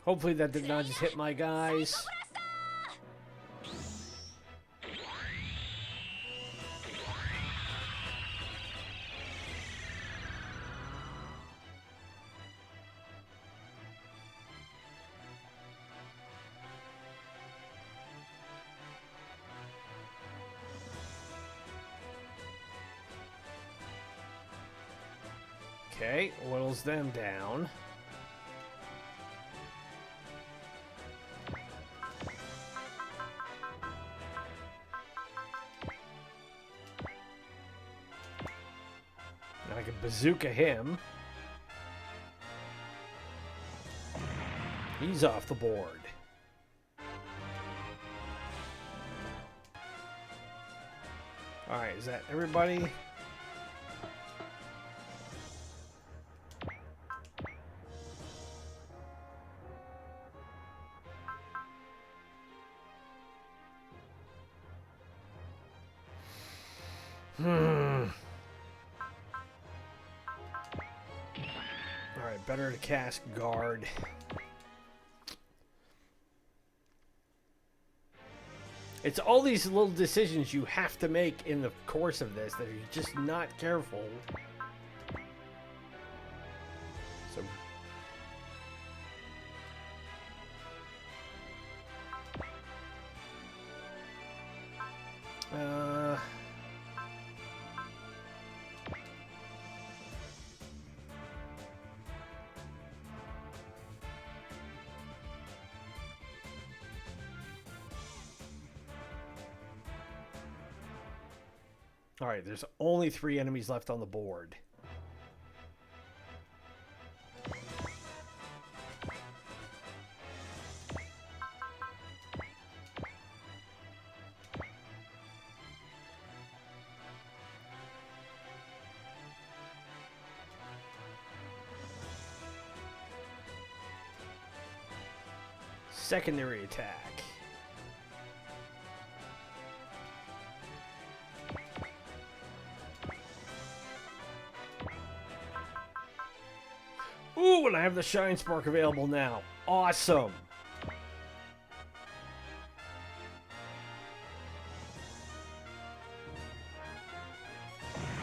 Hopefully that did not just hit my guys. Okay, whittles them down. Now I can bazooka him. He's off the board. Alright, is that everybody? Alright, better to cast guard. It's all these little decisions you have to make in the course of this that if you're just not careful. So all right, there's only 3 enemies left on the board. Secondary attack. Ooh, and I have the Shine Spark available now. Awesome.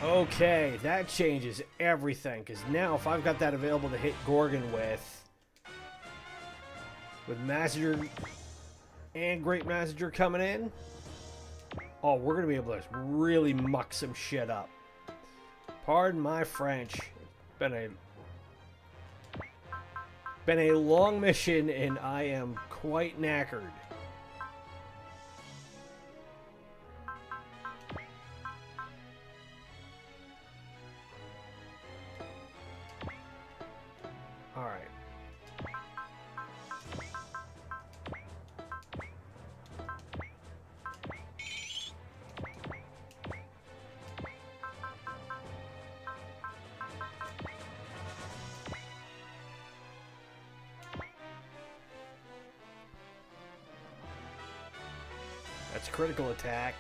Okay, that changes everything. Because now if I've got that available to hit Gorgon with Mazinger and Great Mazinger coming in, oh, we're going to be able to really muck some shit up. Pardon my French. Been a long mission, and I am quite knackered. All right. That's a critical attack.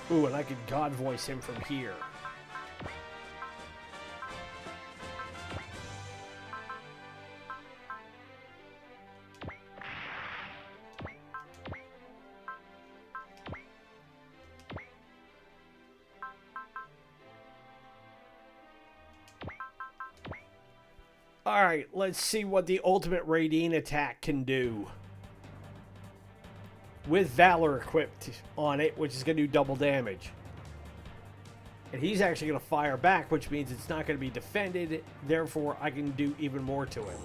Ooh, and I could God voice him from here. Alright, let's see what the ultimate Raideen attack can do. With Valor equipped on it, which is going to do double damage. And he's actually going to fire back, which means it's not going to be defended. Therefore, I can do even more to it.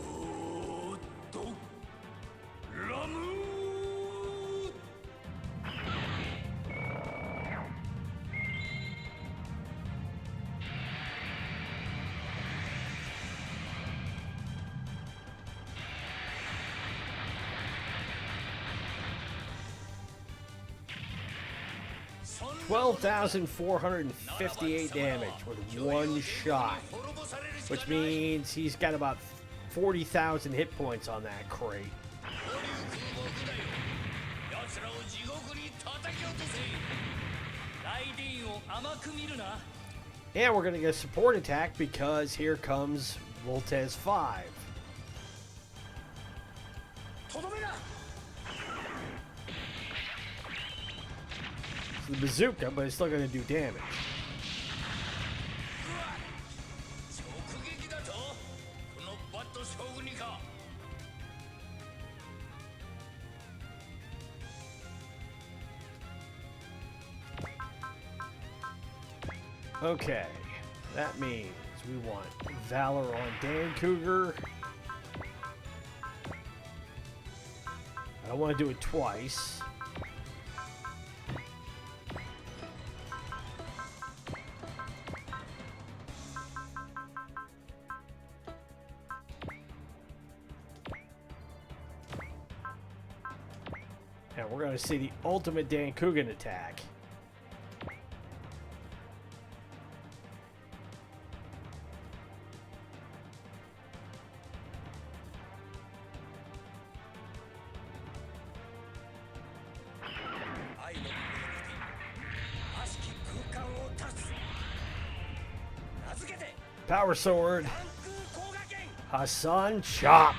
12,458 damage with one shot, which means he's got about 40,000 hit points on that crate. And we're going to get a support attack because here comes Voltes 5. The bazooka, but it's still going to do damage. Okay, that means we want Valor on Dan Cougar. I don't want to do it twice. And we're going to see the ultimate Dan Cougar attack. Power Sword. Hassan Chop.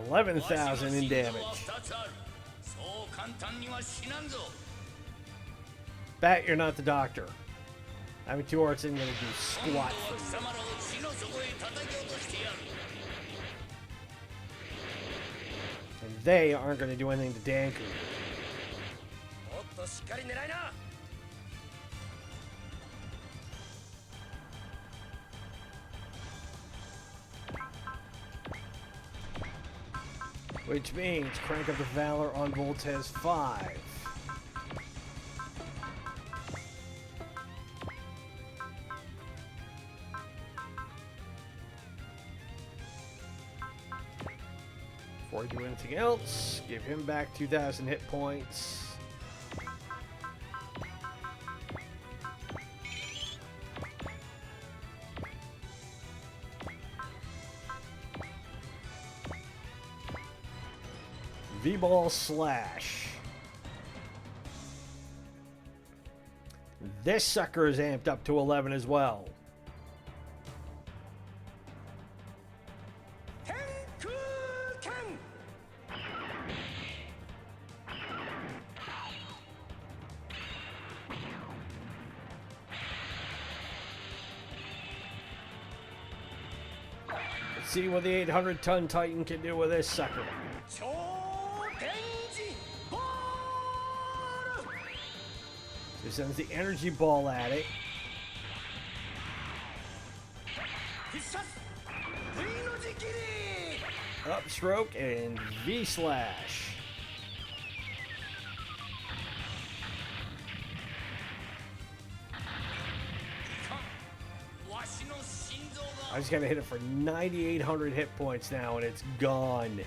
11,000 in damage. Bet you're not the doctor. Having 2 hearts isn't going to do squat for you. And they aren't going to do anything to Danku. Which means crank up the Valor on Voltez 5. Before I do anything else, give him back 2,000 hit points. V-Ball Slash. This sucker is amped up to 11 as well. Let's see what the 800-ton Titan can do with this sucker. He sends the energy ball at it. Upstroke and V-Slash. I just gotta hit it for 9,800 hit points now and it's gone.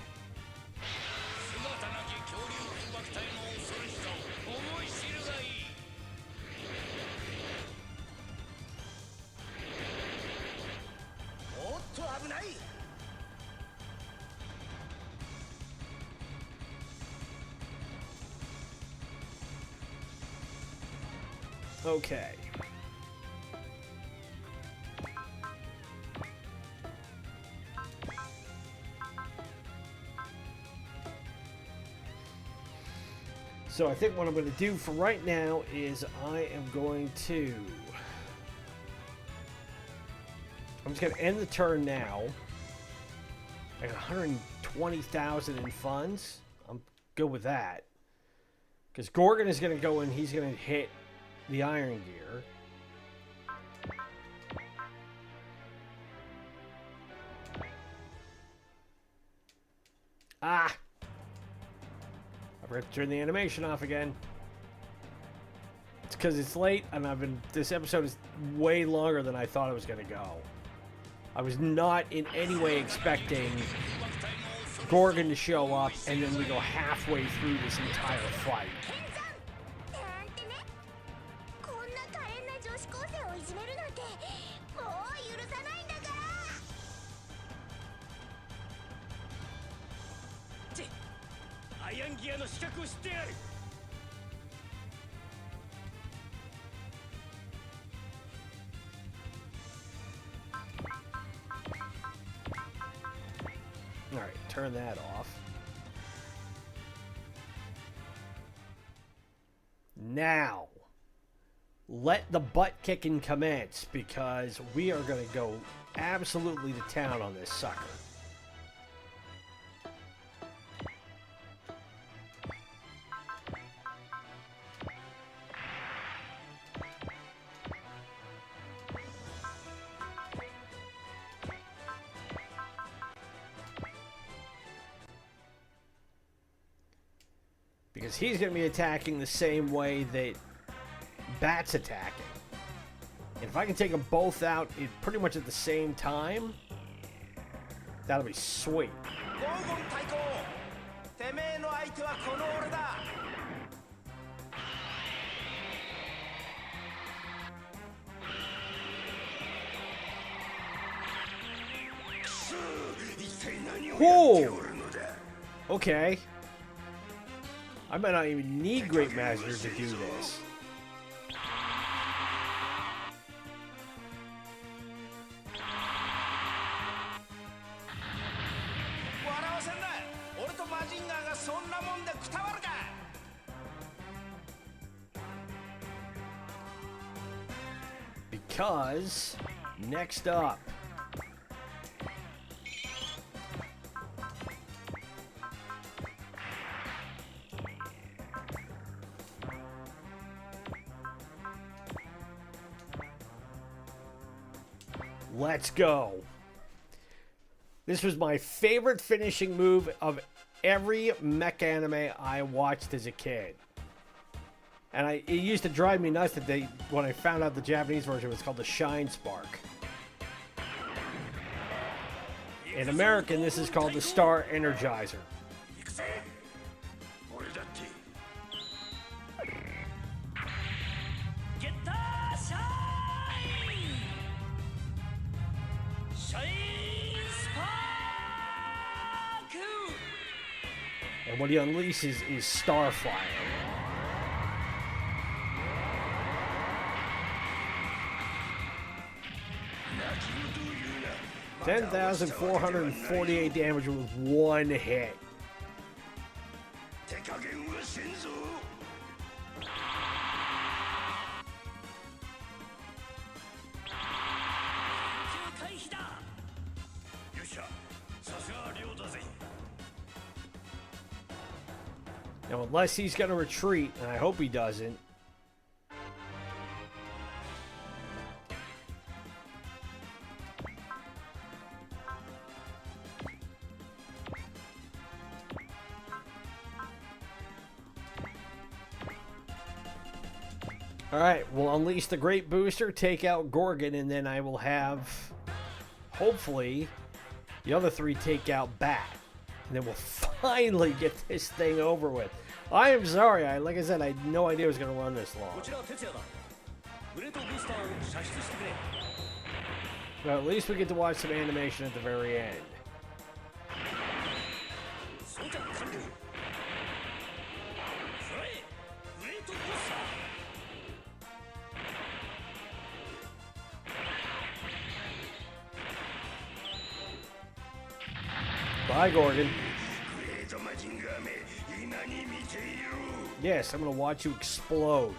Okay. So I think what I'm going to do for right now is I'm just going to end the turn now. I got 120,000 in funds. I'm good with that. Because Gorgon is going to go in, he's going to hit the Iron Gear. Ah! I forgot to turn the animation off again. It's because it's late and this episode is way longer than I thought it was going to go. I was not in any way expecting Gorgon to show up and then we go halfway through this entire fight. Alright, turn that off. Now, let the butt kicking commence because we are going to go absolutely to town on this sucker. Because he's going to be attacking the same way that Bat's attacking. And if I can take them both out pretty much at the same time, that'll be sweet. Whoa! Okay. I might not even need Great Mazinger to do this. Because, next up, let's go. This was my favorite finishing move of every mech anime I watched as a kid. And it used to drive me nuts that when I found out the Japanese version was called the Shine Spark. In American, this is called the Star Energizer. And what he unleashes is Starfire. 10,448 damage with one hit. Now, unless he's going to retreat, and I hope he doesn't. Alright, we'll unleash the Great Booster, take out Gorgon, and then I will have, hopefully, the other three take out Bat. And then we'll finally get this thing over with. I am sorry, like I said, I had no idea it was going to run this long. But at least we get to watch some animation at the very end. Bye, Gorgon. Yes, I'm going to watch you explode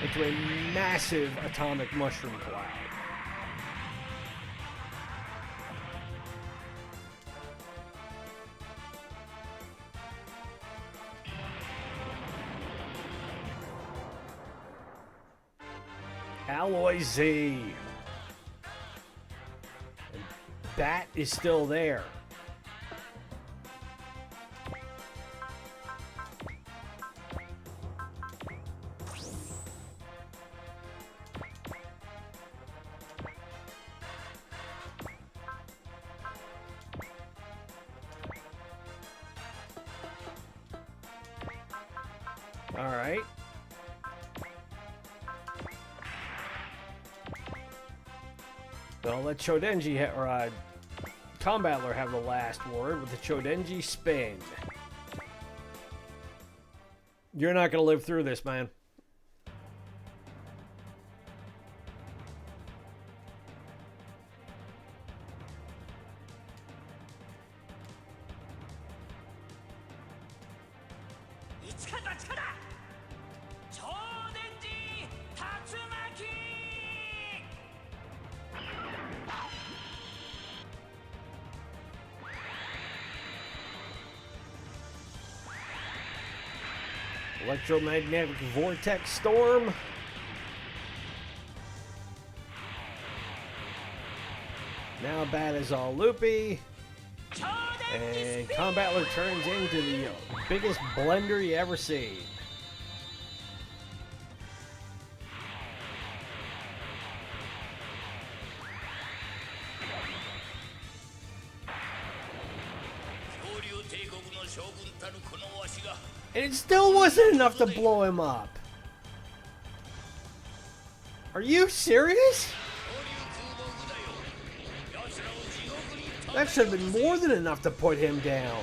into a massive atomic mushroom cloud. Alloy Z. And Bat is still there. All right. Well, let Chodenji or Combattler have the last word with the Chodenji spin. You're not going to live through this, man. Electromagnetic Vortex Storm. Now Bat is all loopy. And Combattler turns into the biggest blender you ever see. And it still wasn't enough to blow him up. Are you serious? That should have been more than enough to put him down.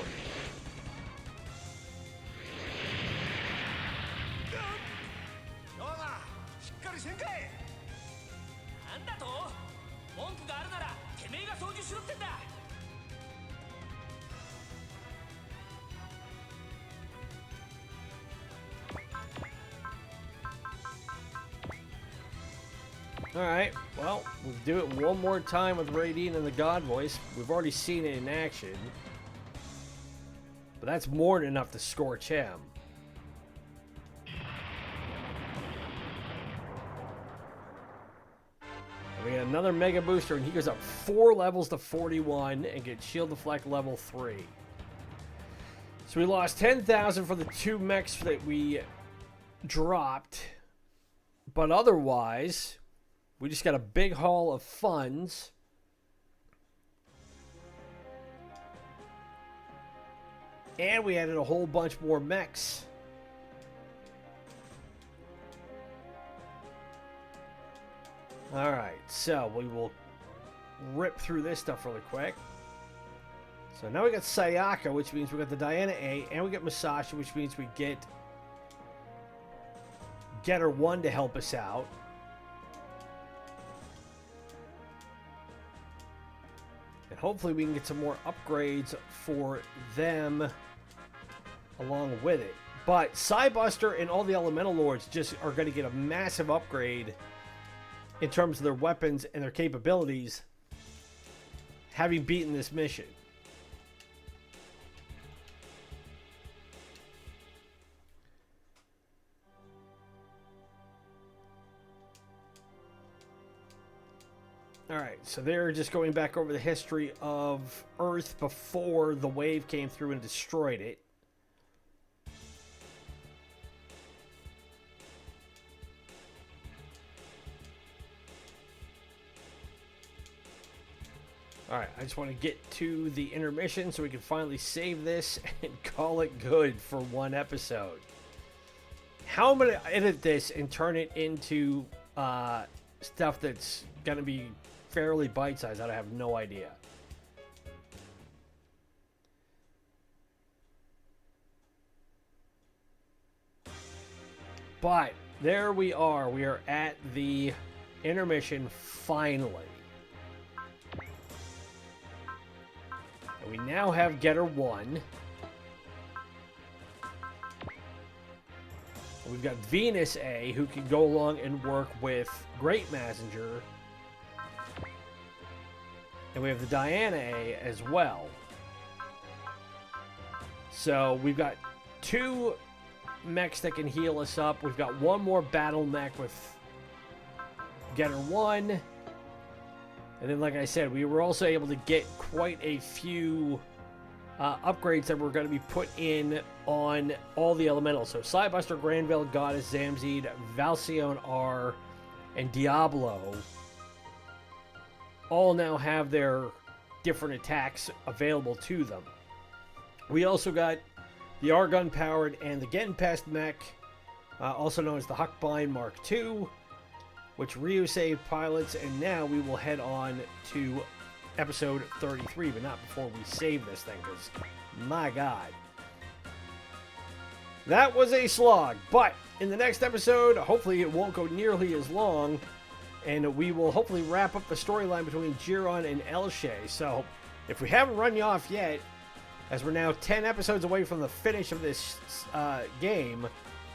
Alright, well, we'll do it one more time with Raiden and the God Voice. We've already seen it in action. But that's more than enough to scorch him. And we got another Mega Booster, and he goes up 4 levels to 41 and gets Shield Deflect level 3. So we lost 10,000 for the 2 mechs that we dropped. But otherwise, we just got a big haul of funds. And we added a whole bunch more mechs. Alright, so we will rip through this stuff really quick. So now we got Sayaka, which means we got the Diana A, and we get Masashi, which means we get Getter 1 to help us out. And hopefully we can get some more upgrades for them along with it. But Psybuster and all the Elemental Lords just are going to get a massive upgrade in terms of their weapons and their capabilities, having beaten this mission. Alright, so they're just going back over the history of Earth before the wave came through and destroyed it. Alright, I just want to get to the intermission so we can finally save this and call it good for one episode. How I'm going to edit this and turn it into stuff that's going to be fairly bite-sized, I have no idea. But there we are. We are at the intermission finally. And we now have Getter 1. We've got Venus A, who can go along and work with Great Mazinger. And we have the Diana A as well. So we've got 2 mechs that can heal us up. We've got 1 more battle mech with Getter 1. And then, like I said, we were also able to get quite a few upgrades that were going to be put in on all the elementals. So Psybuster, Granville, Goddess, Zamzid, Valcione R, and Diablo all now have their different attacks available to them. We also got the Argon-powered and the Genpest mech, also known as the Huckbind Mark II, which Ryusei pilots, and now we will head on to episode 33, but not before we save this thing, because, my God. That was a slog, but in the next episode, hopefully it won't go nearly as long, and we will hopefully wrap up the storyline between Jiron and Elshe. So, if we haven't run you off yet, as we're now 10 episodes away from the finish of this game,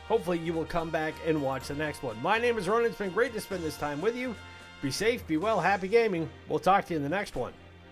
hopefully you will come back and watch the next one. My name is Ronan. It's been great to spend this time with you. Be safe, be well, happy gaming. We'll talk to you in the next one.